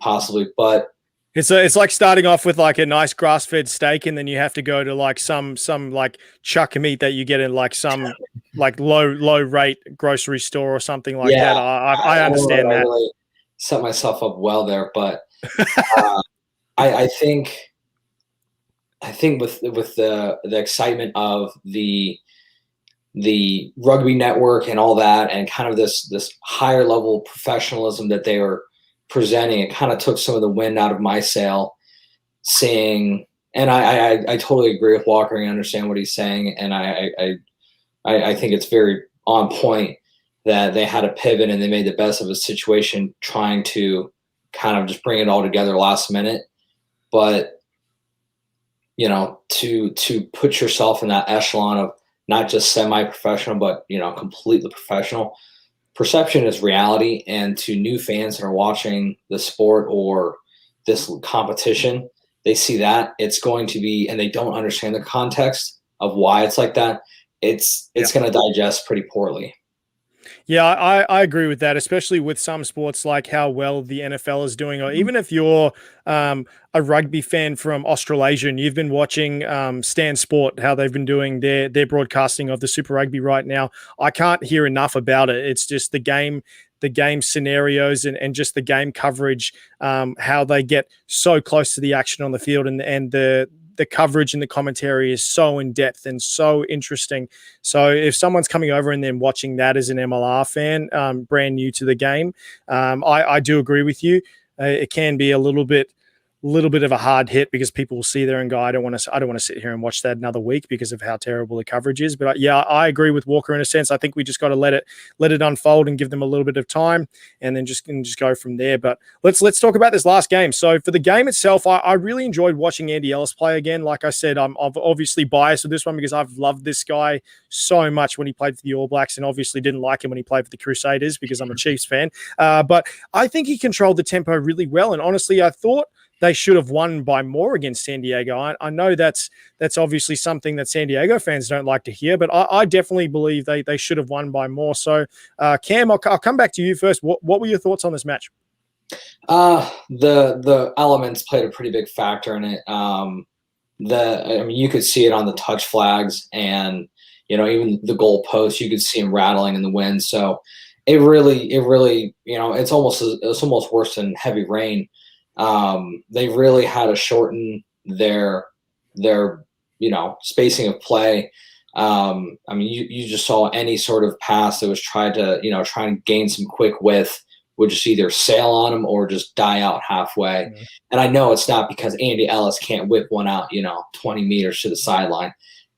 possibly. But it's like starting off with like a nice grass-fed steak, and then you have to go to like some like chuck meat that you get in like some like low rate grocery store or something like that. I understand that. I really set myself up well there, but I think with the excitement of the rugby network and all that, and kind of this higher level professionalism that they were presenting, it kind of took some of the wind out of my sail. And I totally agree with Walker and understand what he's saying, and I think it's very on point that they had a pivot and they made the best of a situation, trying to kind of just bring it all together last minute. But to put yourself in that echelon of not just semi-professional, but completely professional. Perception is reality, and to new fans that are watching the sport or this competition, they see that it's going to be, and they don't understand the context of why it's like that. It's going to digest pretty poorly. Yeah, I agree with that, especially with some sports like how well the NFL is doing, or even if you're a rugby fan from Australasia and you've been watching Stan Sport, how they've been doing their broadcasting of the Super Rugby right now. I can't hear enough about it. It's just the game scenarios and just the game coverage, how they get so close to the action on the field, and the coverage and the commentary is so in depth and so interesting. So if someone's coming over and then watching that as an MLR fan, brand new to the game, I do agree with you. It can be a little bit of a hard hit because people will see there and go, I don't want to sit here and watch that another week because of how terrible the coverage is. But yeah, I agree with Walker in a sense. I think we just got to let it unfold and give them a little bit of time, and then just go from there. But let's talk about this last game. So for the game itself, I really enjoyed watching Andy Ellis play again. Like I said, I'm obviously biased with this one because I've loved this guy so much when he played for the All Blacks, and obviously didn't like him when he played for the Crusaders because I'm a Chiefs fan. But I think he controlled the tempo really well, and honestly, I thought they should have won by more against San Diego. I know that's obviously something that San Diego fans don't like to hear, but I definitely believe they should have won by more. So, Cam, I'll come back to you first. What were your thoughts on this match? The elements played a pretty big factor in it. You could see it on the touch flags, and even the goal post, you could see them rattling in the wind. So it really, it's almost worse than heavy rain. They really had to shorten their spacing of play. You just saw any sort of pass that was trying to gain some quick width would just either sail on them or just die out halfway. Mm-hmm. And I know it's not because Andy Ellis can't whip one out, 20 meters to the sideline.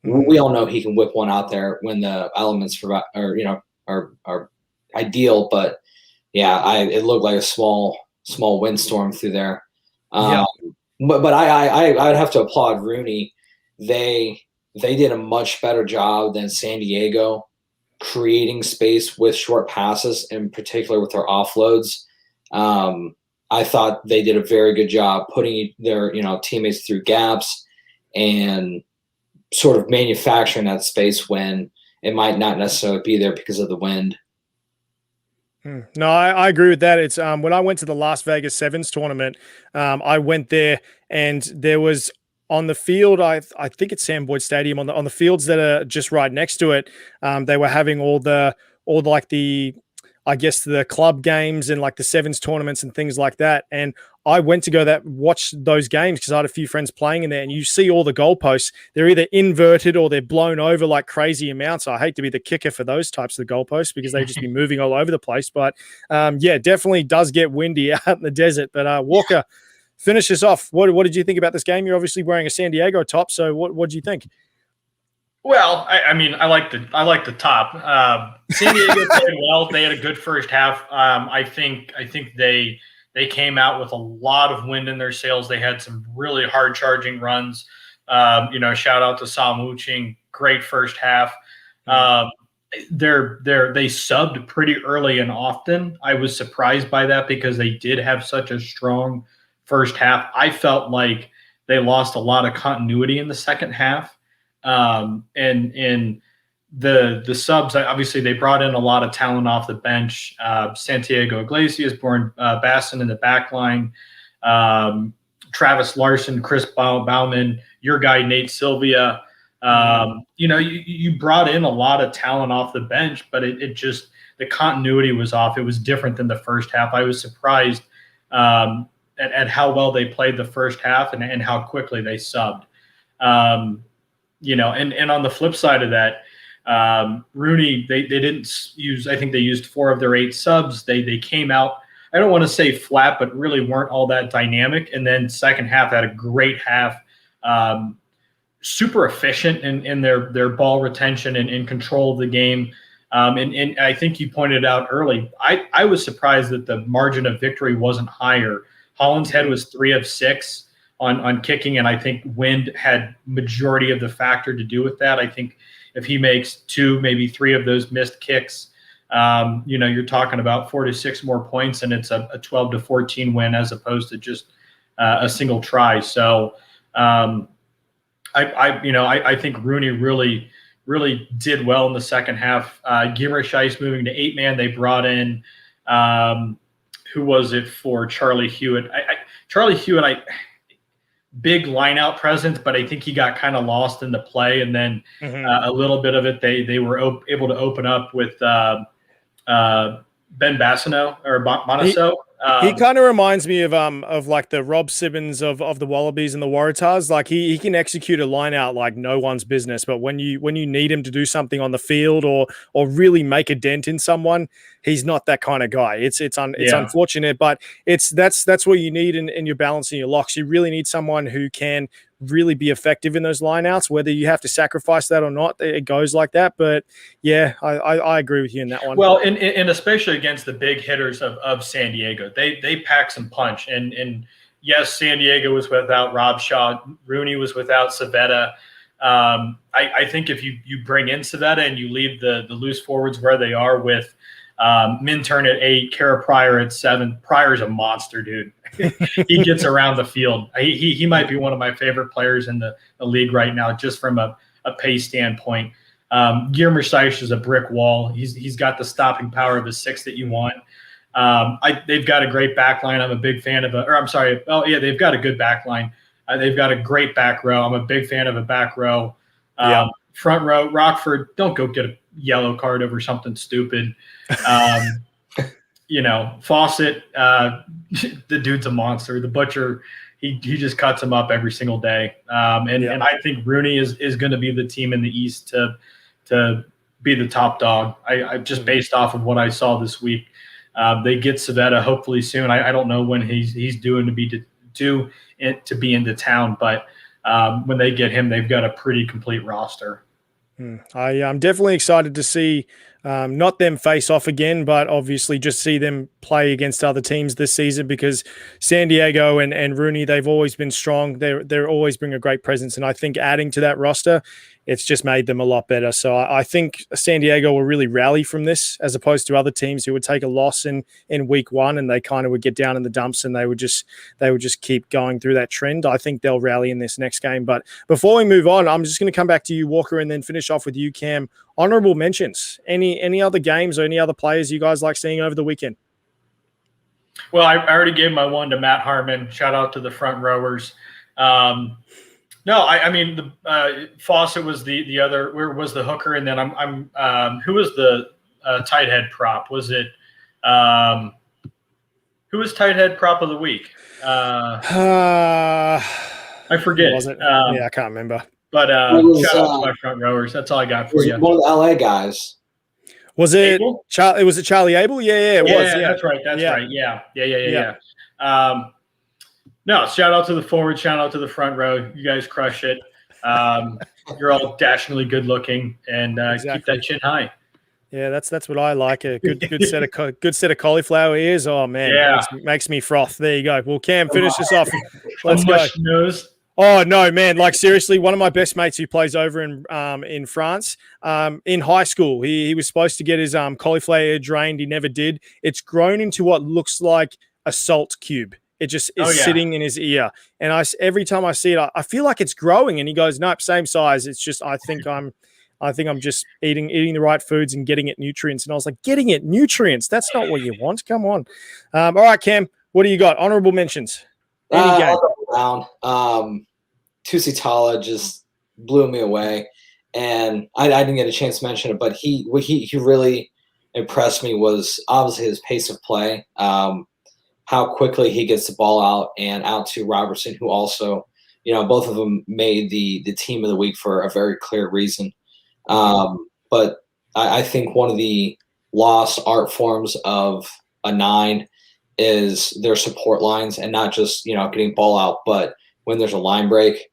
Mm-hmm. We all know he can whip one out there when the elements are ideal. But yeah, it looked like a small windstorm through there. But I'd have to applaud Rooney. They did a much better job than San Diego creating space with short passes, in particular with their offloads. I thought they did a very good job putting their teammates through gaps and sort of manufacturing that space when it might not necessarily be there because of the wind. No, I agree with that. It's when I went to the Las Vegas Sevens tournament, I went there and there was on the field, I think it's Sam Boyd Stadium, on the fields that are just right next to it. They were having all the club games and like the sevens tournaments and things like that. And I went to watch those games because I had a few friends playing in there, and you see all the goalposts. They're either inverted or they're blown over like crazy amounts. I hate to be the kicker for those types of goalposts because they just be moving all over the place. But definitely does get windy out in the desert. But Walker, finish us off. What did you think about this game? You're obviously wearing a San Diego top. So what did you think? Well, I like the top. San Diego played well. They had a good first half. I think they came out with a lot of wind in their sails. They had some really hard charging runs. Shout out to Sam Wuching. Great first half. they subbed pretty early and often. I was surprised by that because they did have such a strong first half. I felt like they lost a lot of continuity in the second half. And the subs, obviously they brought in a lot of talent off the bench. Santiago Iglesias, Born Basson in the back line, Travis Larson, Chris Bauman, your guy Nate Sylvia. You brought in a lot of talent off the bench, but it just, the continuity was off. It was different than the first half. I was surprised at how well they played the first half and how quickly they subbed. And on the flip side of that, Rooney, they didn't use, I think they used 4 of their 8 subs. They came out, I don't want to say flat, but really weren't all that dynamic. And then second half had a great half, super efficient in their ball retention and in control of the game. And I think you pointed out early, I was surprised that the margin of victory wasn't higher. Holland's Head was 3 of 6 on kicking, and I think wind had majority of the factor to do with that. I think if he makes 2, maybe 3 of those missed kicks, you're talking about 4 to 6 more points, and it's a 12-14 win as opposed to just a single try. So I think Rooney really did well in the second half. Gimmerscheis moving to 8-man. They brought in who was it for Charlie Hewitt? Charlie Hewitt, big line-out presence, but I think he got kind of lost in the play, and then a little bit of it they were able to open up with Ben Bassano or Bonasso. He kind of reminds me of like the Rob Sibbons of the Wallabies and the Waratahs. Like he can execute a line out like no one's business, but when you need him to do something on the field or really make a dent in someone, he's not that kind of guy. It's unfortunate, but that's what you need in your balance and your locks. You really need someone who can really be effective in those lineouts, whether you have to sacrifice that or not. It goes like that. But yeah, I agree with you in that one. Well, and especially against the big hitters of San Diego, they pack some punch. And yes, San Diego was without Rob Shaw. Rooney was without Savetta. I think if you bring in Savetta and you leave the loose forwards where they are with Minturn at 8, Kara Pryor at 7. Pryor's a monster, dude. He gets around the field. He might be one of my favorite players in the league right now, just from a pace standpoint. Gimmerscheis is a brick wall. He's got the stopping power of a 6 that you want. They've got a great back line. I'm a big fan of they've got a good back line. They've got a great back row. I'm a big fan of a back row. Front row, Rockford, don't go get a yellow card over something stupid. Fawcett, the dude's a monster. The Butcher, he just cuts him up every single day. And I think Rooney is going to be the team in the East to be the top dog. I just based off of what I saw this week. They get Savetta hopefully soon. I don't know when he's due to be into town, but when they get him, they've got a pretty complete roster. I'm definitely excited to see not them face off again, but obviously just see them play against other teams this season, because San Diego and Rooney, they've always been strong. They're always bring a great presence, and I think adding to that roster, it's just made them a lot better. So I think San Diego will really rally from this, as opposed to other teams who would take a loss in week 1 and they kind of would get down in the dumps and they would just keep going through that trend. I think they'll rally in this next game. But before we move on, I'm just going to come back to you, Walker, and then finish off with you, Cam. Honorable mentions. Any other games or any other players you guys like seeing over the weekend? Well, I already gave my one to Matt Harmon. Shout out to the front rowers. Fawcett was the other. Where was the hooker? And then who was the tight head prop? Was it who was tight head prop of the week? I forget. Was it? I can't remember. But shout out to my front rowers. That's all I got for you. One of the LA guys. Was it Charlie Abel? Yeah, it was. Yeah, that's right. That's right. Yeah. No, shout out to the forward, shout out to the front row. You guys crush it. You're all dashingly good looking, and keep that chin high. Yeah, that's what I like. A good set of cauliflower ears. Oh man, makes me froth. There you go. Well, Cam, finish this off. Let's go. Nose. Oh no, man! Like seriously, one of my best mates who plays over in France, in high school, he was supposed to get his cauliflower ear drained. He never did. It's grown into what looks like a salt cube. It just Oh is yeah. sitting in his ear, and every time I see it, I feel like it's growing. And he goes, "Nope, same size." It's just I think I'm just eating the right foods and getting it nutrients. And I was like, getting it nutrients? That's not what you want. Come on. All right, Cam, what do you got? Honorable mentions. Any game. I'll go down. Tusitala just blew me away, and I didn't get a chance to mention it, but he really impressed me was obviously his pace of play, how quickly he gets the ball out and out to Robertson, who also, both of them made the team of the week for a very clear reason. But I think one of the lost art forms of a 9 is their support lines, and not just getting ball out, but when there's a line break,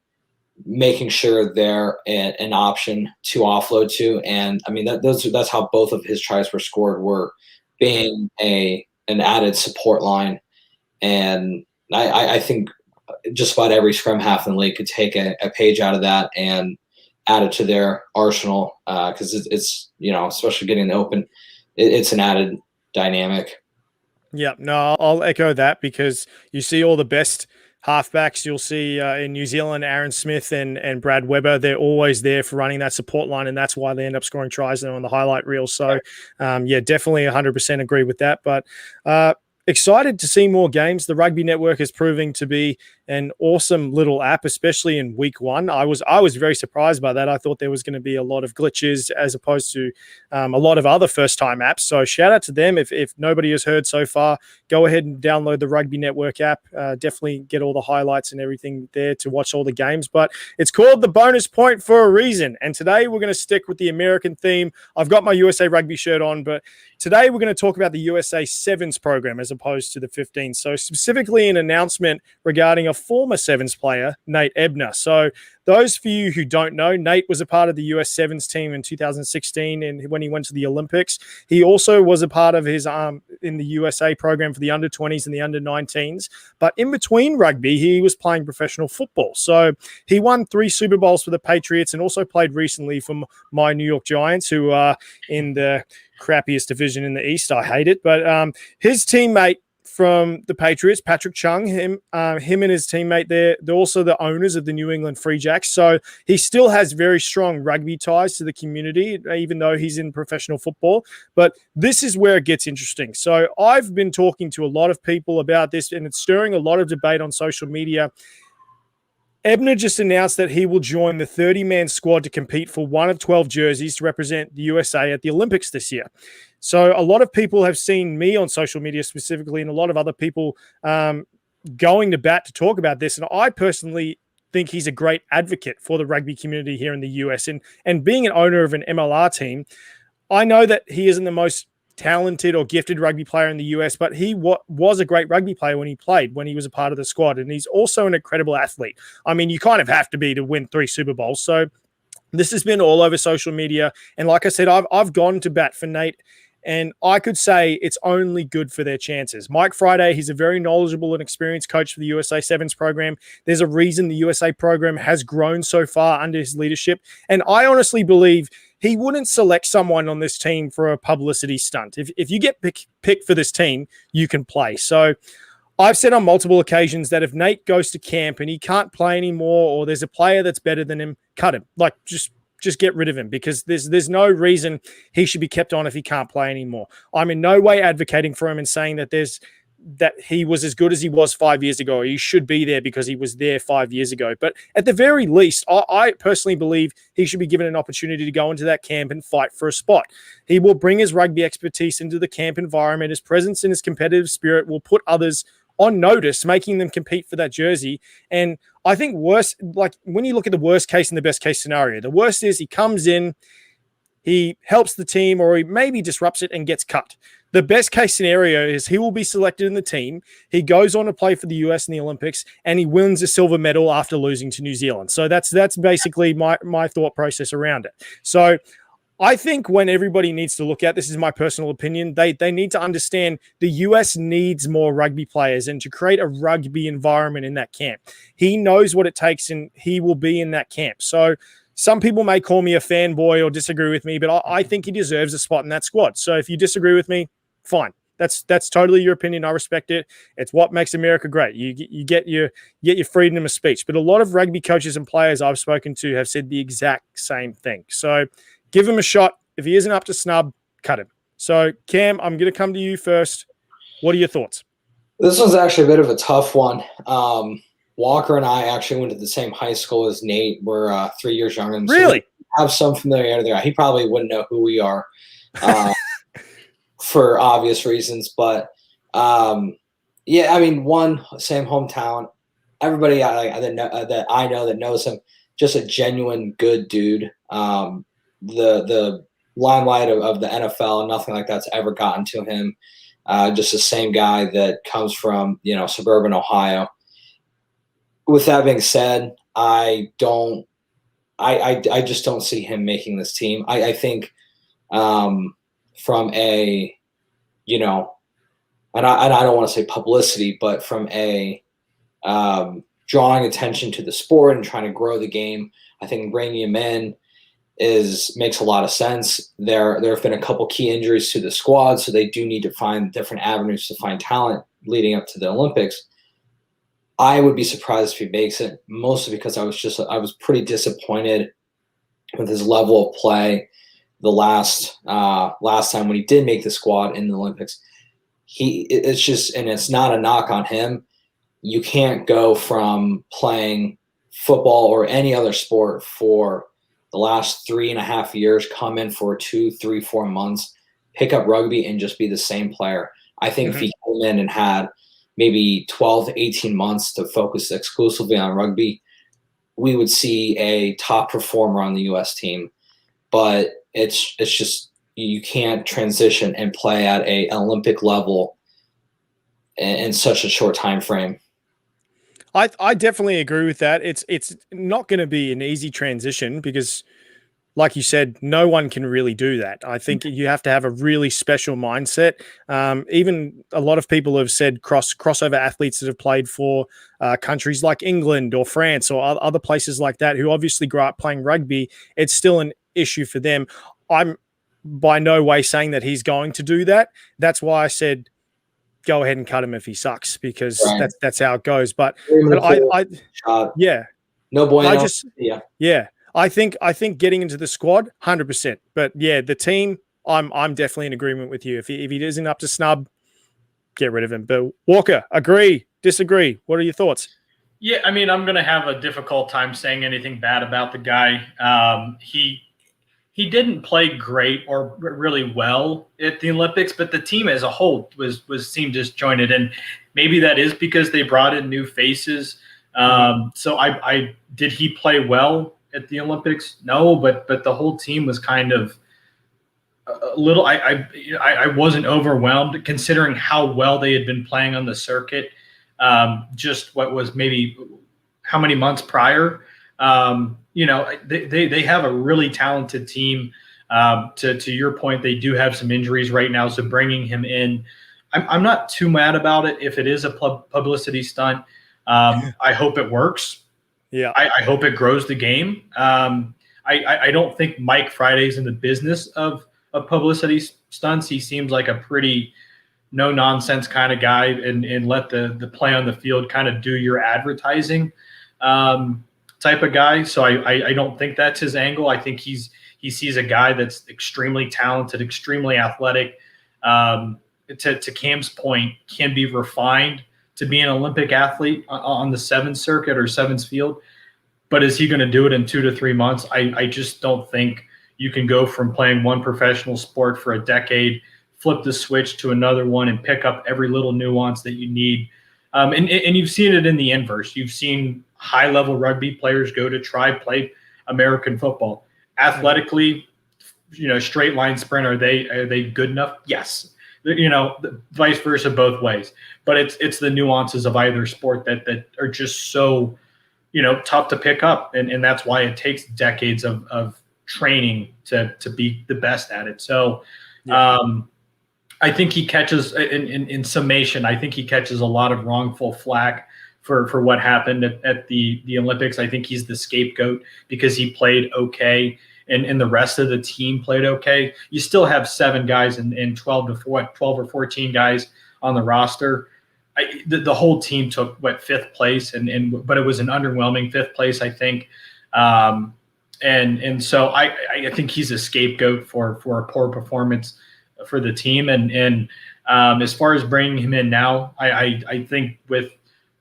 making sure they're an option to offload to. And I mean that's how both of his tries were scored, were being an added support line. And I think just about every scrum half in the league could take a page out of that and add it to their arsenal, because it's especially getting the open, it's an added dynamic. Yeah, no, I'll echo that, because you see all the best halfbacks you'll see in New Zealand, Aaron Smith and Brad Weber, they're always there for running that support line, and that's why they end up scoring tries on the highlight reel. So, yeah, definitely 100% agree with that. But excited to see more games. The Rugby Network is proving to be an awesome little app, especially in week 1. I was very surprised by that. I thought there was going to be a lot of glitches as opposed to a lot of other first-time apps. So shout out to them. If nobody has heard so far, go ahead and download the Rugby Network app. Definitely get all the highlights and everything there to watch all the games. But it's called the Bonus Point for a reason. And today we're going to stick with the American theme. I've got my USA Rugby shirt on, but today we're going to talk about the USA Sevens program as opposed to the 15. So specifically an announcement regarding a former Sevens player, Nate Ebner. So those for you who don't know, Nate was a part of the US Sevens team in 2016, and when he went to the Olympics, he also was a part of his in the USA program for the under-20s and the under-19s. But in between rugby, he was playing professional football. So he won 3 Super Bowls for the Patriots and also played recently for my New York Giants, who are in the crappiest division in the East. I hate it. But his teammate from the Patriots, Patrick Chung, him and his teammate there, they're also the owners of the New England Free Jacks. So he still has very strong rugby ties to the community, even though he's in professional football. But this is where it gets interesting. So I've been talking to a lot of people about this, and it's stirring a lot of debate on social media. Ebner just announced that he will join the 30-man squad to compete for one of 12 jerseys to represent the USA at the Olympics this year. So a lot of people have seen me on social media specifically, and a lot of other people going to bat to talk about this. And I personally think he's a great advocate for the rugby community here in the US. And being an owner of an MLR team, I know that he isn't the most talented or gifted rugby player in the US, but he was a great rugby player when he was a part of the squad. And he's also an incredible athlete. I mean, you kind of have to be to win 3 Super Bowls. So this has been all over social media. And like I said, I've gone to bat for Nate, and I could say it's only good for their chances. Mike Friday, he's a very knowledgeable and experienced coach for the USA Sevens program. There's a reason the USA program has grown so far under his leadership. And I honestly believe he wouldn't select someone on this team for a publicity stunt. If you get picked for this team, you can play. So I've said on multiple occasions that if Nate goes to camp and he can't play anymore, or there's a player that's better than him, cut him. Like, just get rid of him, because there's no reason he should be kept on if he can't play anymore. I'm in no way advocating for him and saying that he was as good as he was 5 years ago. He should be there because he was there 5 years ago. But at the very least, I personally believe he should be given an opportunity to go into that camp and fight for a spot. He will bring his rugby expertise into the camp environment. His presence and his competitive spirit will put others on notice, making them compete for that jersey. And I think like when you look at the worst case and the best case scenario, the worst is he comes in, he helps the team, or he maybe disrupts it and gets cut. The best case scenario is he will be selected in the team. He goes on to play for the US in the Olympics, and he wins a silver medal after losing to New Zealand. So that's basically my thought process around it. So I think when everybody needs to look at, this is my personal opinion, they need to understand the US needs more rugby players and to create a rugby environment in that camp. He knows what it takes and he will be in that camp. So some people may call me a fanboy or disagree with me, but I think he deserves a spot in that squad. So if you disagree with me, fine. That's totally your opinion. I respect it. It's what makes America great. You get your freedom of speech. But a lot of rugby coaches and players I've spoken to have said the exact same thing. So give him a shot. If he isn't up to snub, cut him. So Cam, I'm going to come to you first. What are your thoughts? This one's actually a bit of a tough one. Walker and I actually went to the same high school as Nate. We're 3 years younger than him. Really? So we have some familiarity there. He probably wouldn't know who we are. For obvious reasons, but yeah, I mean, same hometown. Everybody that I know that knows him, just a genuine good dude. The limelight of the NFL, nothing like that's ever gotten to him. Just the same guy that comes from suburban Ohio. With that being said, I just don't see him making this team. I think from a and I don't want to say publicity, but from a drawing attention to the sport and trying to grow the game, I think bringing him in makes a lot of sense. There have been a couple key injuries to the squad, so they do need to find different avenues to find talent leading up to the Olympics. I would be surprised if he makes it, mostly because I was pretty disappointed with his level of play the last time when he did make the squad in the Olympics. It's not a knock on him. You can't go from playing football or any other sport for the last 3.5 years, come in for 2, 3, 4 months, pick up rugby and just be the same player. I think if he came in and had maybe 12 to 18 months to focus exclusively on rugby, we would see a top performer on the U.S. team. But it's just you can't transition and play at an Olympic level in such a short time frame. I definitely agree with that. It's not going to be an easy transition because, like you said, no one can really do that. I think you have to have a really special mindset. Even a lot of people have said crossover athletes that have played for countries like England or France or other places like that who obviously grew up playing rugby, it's still an issue for them. I'm by no way saying that he's going to do that. That's why I said go ahead and cut him if he sucks, because that's how it goes. But yeah, no bueno. I think getting into the squad, 100%. But yeah, the team, I'm definitely in agreement with you. If he isn't up to snub, get rid of him. But Walker, agree, disagree? What are your thoughts? Yeah, I mean, I'm going to have a difficult time saying anything bad about the guy. He didn't play great or really well at the Olympics, but the team as a whole seemed disjointed, and maybe that is because they brought in new faces. So I did he play well at the Olympics? No, but the whole team was kind of a little. I wasn't overwhelmed considering how well they had been playing on the circuit. Just what was maybe how many months prior. They have a really talented team. To your point, they do have some injuries right now. So bringing him in, I'm not too mad about it. If it is a publicity stunt, I hope it works. Yeah, I hope it grows the game. I don't think Mike Friday's in the business of publicity stunts. He seems like a pretty no nonsense kind of guy, and let the play on the field kind of do your advertising. Type of guy. So I don't think that's his angle. I think he sees a guy that's extremely talented, extremely athletic. To Cam's point, can be refined to be an Olympic athlete on the sevens circuit or sevens field. But is he going to do it in 2 to 3 months? I just don't think you can go from playing one professional sport for a decade, flip the switch to another one, and pick up every little nuance that you need. And you've seen it in the inverse. You've seen high-level rugby players go to play American football. Athletically, straight line sprint, are they good enough? Yes. Vice versa both ways. But it's the nuances of either sport that are just so, tough to pick up. And that's why it takes decades of training to be the best at it. So Yeah. I think he catches, in summation, I think he catches a lot of wrongful flack for what happened at the Olympics. I think he's the scapegoat because he played okay and the rest of the team played okay. You still have 7 guys and 12 or 14 guys on the roster. The whole team took fifth place, but it was an underwhelming fifth place, I think. And so I think he's a scapegoat for a poor performance for the team. And as far as bringing him in now, I think with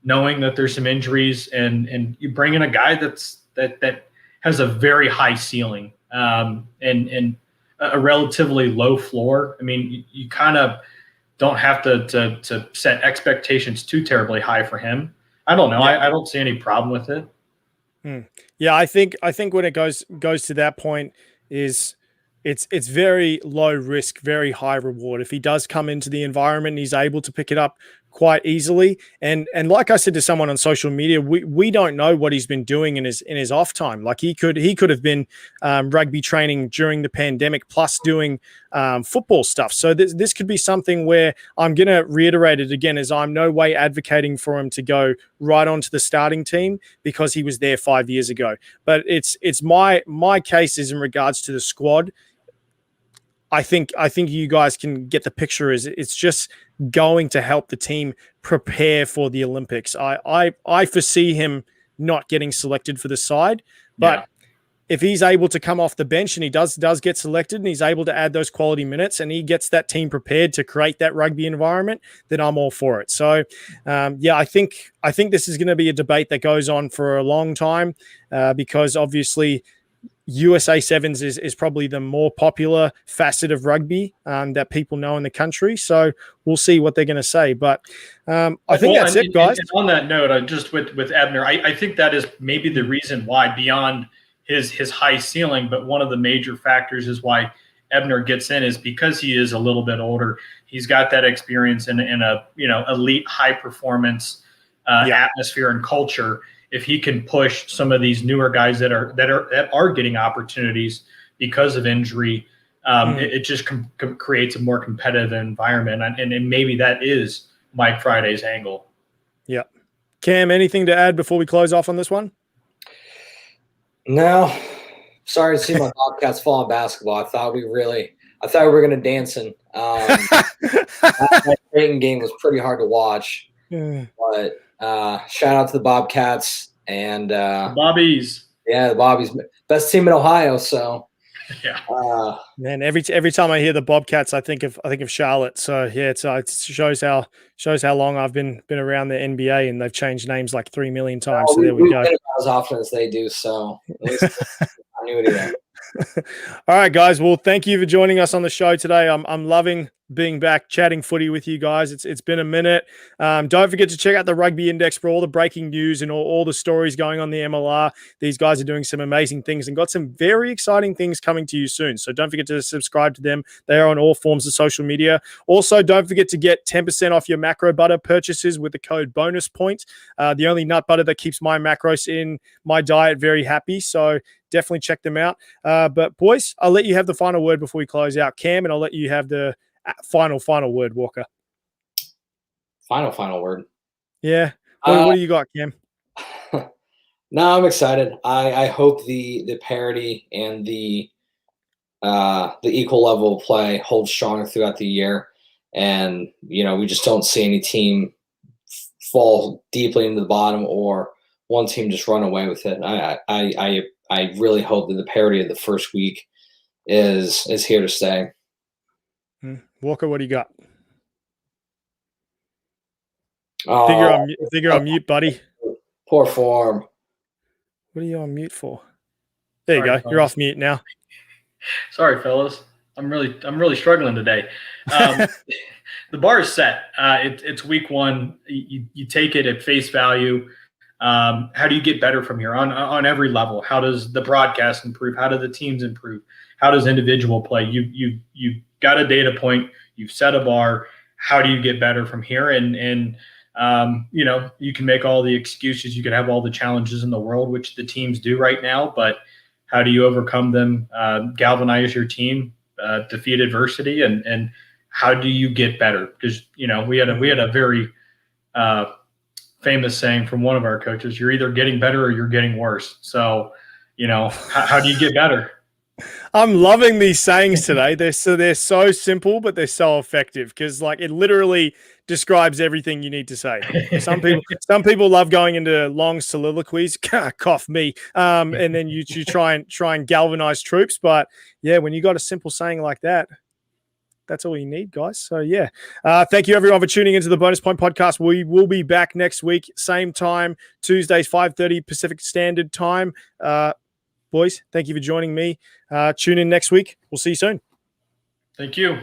knowing that there's some injuries and you bring in a guy that has a very high ceiling and a relatively low floor. I mean, you kind of don't have to set expectations too terribly high for him. I don't know. Yeah. I don't see any problem with it. Yeah, I think when it goes to that point is it's very low risk, very high reward. If he does come into the environment and he's able to pick it up quite easily, and like I said to someone on social media, we don't know what he's been doing in his off time. Like he could have been rugby training during the pandemic plus doing football stuff. So this could be something where I'm going to reiterate it again, as I'm no way advocating for him to go right onto the starting team because he was there 5 years ago. But it's my case is in regards to the squad. I think you guys can get the picture. Is it's just going to help the team prepare for the Olympics. I foresee him not getting selected for the side, but if he's able to come off the bench and he does get selected and he's able to add those quality minutes and he gets that team prepared to create that rugby environment, then I'm all for it. So, I think this is going to be a debate that goes on for a long time because obviously USA Sevens is probably the more popular facet of rugby that people know in the country. So we'll see what they're going to say. But I think that's it, guys. And on that note, just with Ebner, I think that is maybe the reason why, beyond his high ceiling, but one of the major factors is why Ebner gets in is because he is a little bit older. He's got that experience in a elite high performance atmosphere and culture. If he can push some of these newer guys that are getting opportunities because of injury, it just creates a more competitive environment, and maybe that is Mike Friday's angle. Yeah, Cam, anything to add before we close off on this one? No, sorry to see my Bobcats fall in basketball. I thought we were going to dance in. That Creighton game was pretty hard to watch, but. Shout out to the Bobcats and Bobbies. Yeah, the Bobbies, best team in Ohio. So man, every time I hear the Bobcats, I think of Charlotte. So yeah, it shows how long I've been around the NBA, and they've changed names like 3 million times. So there we go. As often as they do, so at least continuity there. All right, guys. Well, thank you for joining us on the show today. I'm loving being back chatting footy with you guys. It's been a minute. Don't forget to check out the Rugby Index for all the breaking news and all the stories going on the MLR. These guys are doing some amazing things and got some very exciting things coming to you soon. So don't forget to subscribe to them. They are on all forms of social media. Also, don't forget to get 10% off your macro butter purchases with the code bonus point. The only nut butter that keeps my macros in my diet very happy. So definitely check them out. But boys, I'll let you have the final word before we close out. Cam, and I'll let you have the final word, Walker. Final word. Yeah. What do you got, Cam? No, I'm excited. I hope the parity and the equal level of play holds strong throughout the year, and we just don't see any team fall deeply into the bottom or one team just run away with it. I really hope that the parity of the first week is here to stay. Walker, what do you got? I think you're on mute, buddy. Poor form. What are you on mute for? There you go. Fellas. You're off mute now. Sorry, fellas. I'm really struggling today. The bar is set. It's week one. You take it at face value. How do you get better from here on every level? How does the broadcast improve? How do the teams improve? How does individual play? You got a data point. You've set a bar. How do you get better from here? And you can make all the excuses. You can have all the challenges in the world, which the teams do right now. But How do you overcome them? Galvanize your team, defeat adversity, and how do you get better? Because we had a very famous saying from one of our coaches: "You're either getting better or you're getting worse." So, how do you get better? I'm loving these sayings today. They're so simple, but they're so effective because it literally describes everything you need to say. Some people love going into long soliloquies, cough me, and then you try and galvanize troops. But yeah, when you got a simple saying like that, that's all you need, guys. So yeah, thank you everyone for tuning into the Bonus Point podcast. We will be back next week, same time, Tuesdays 5:30 Pacific Standard Time. Boys, thank you for joining me. Tune in next week. We'll see you soon. Thank you.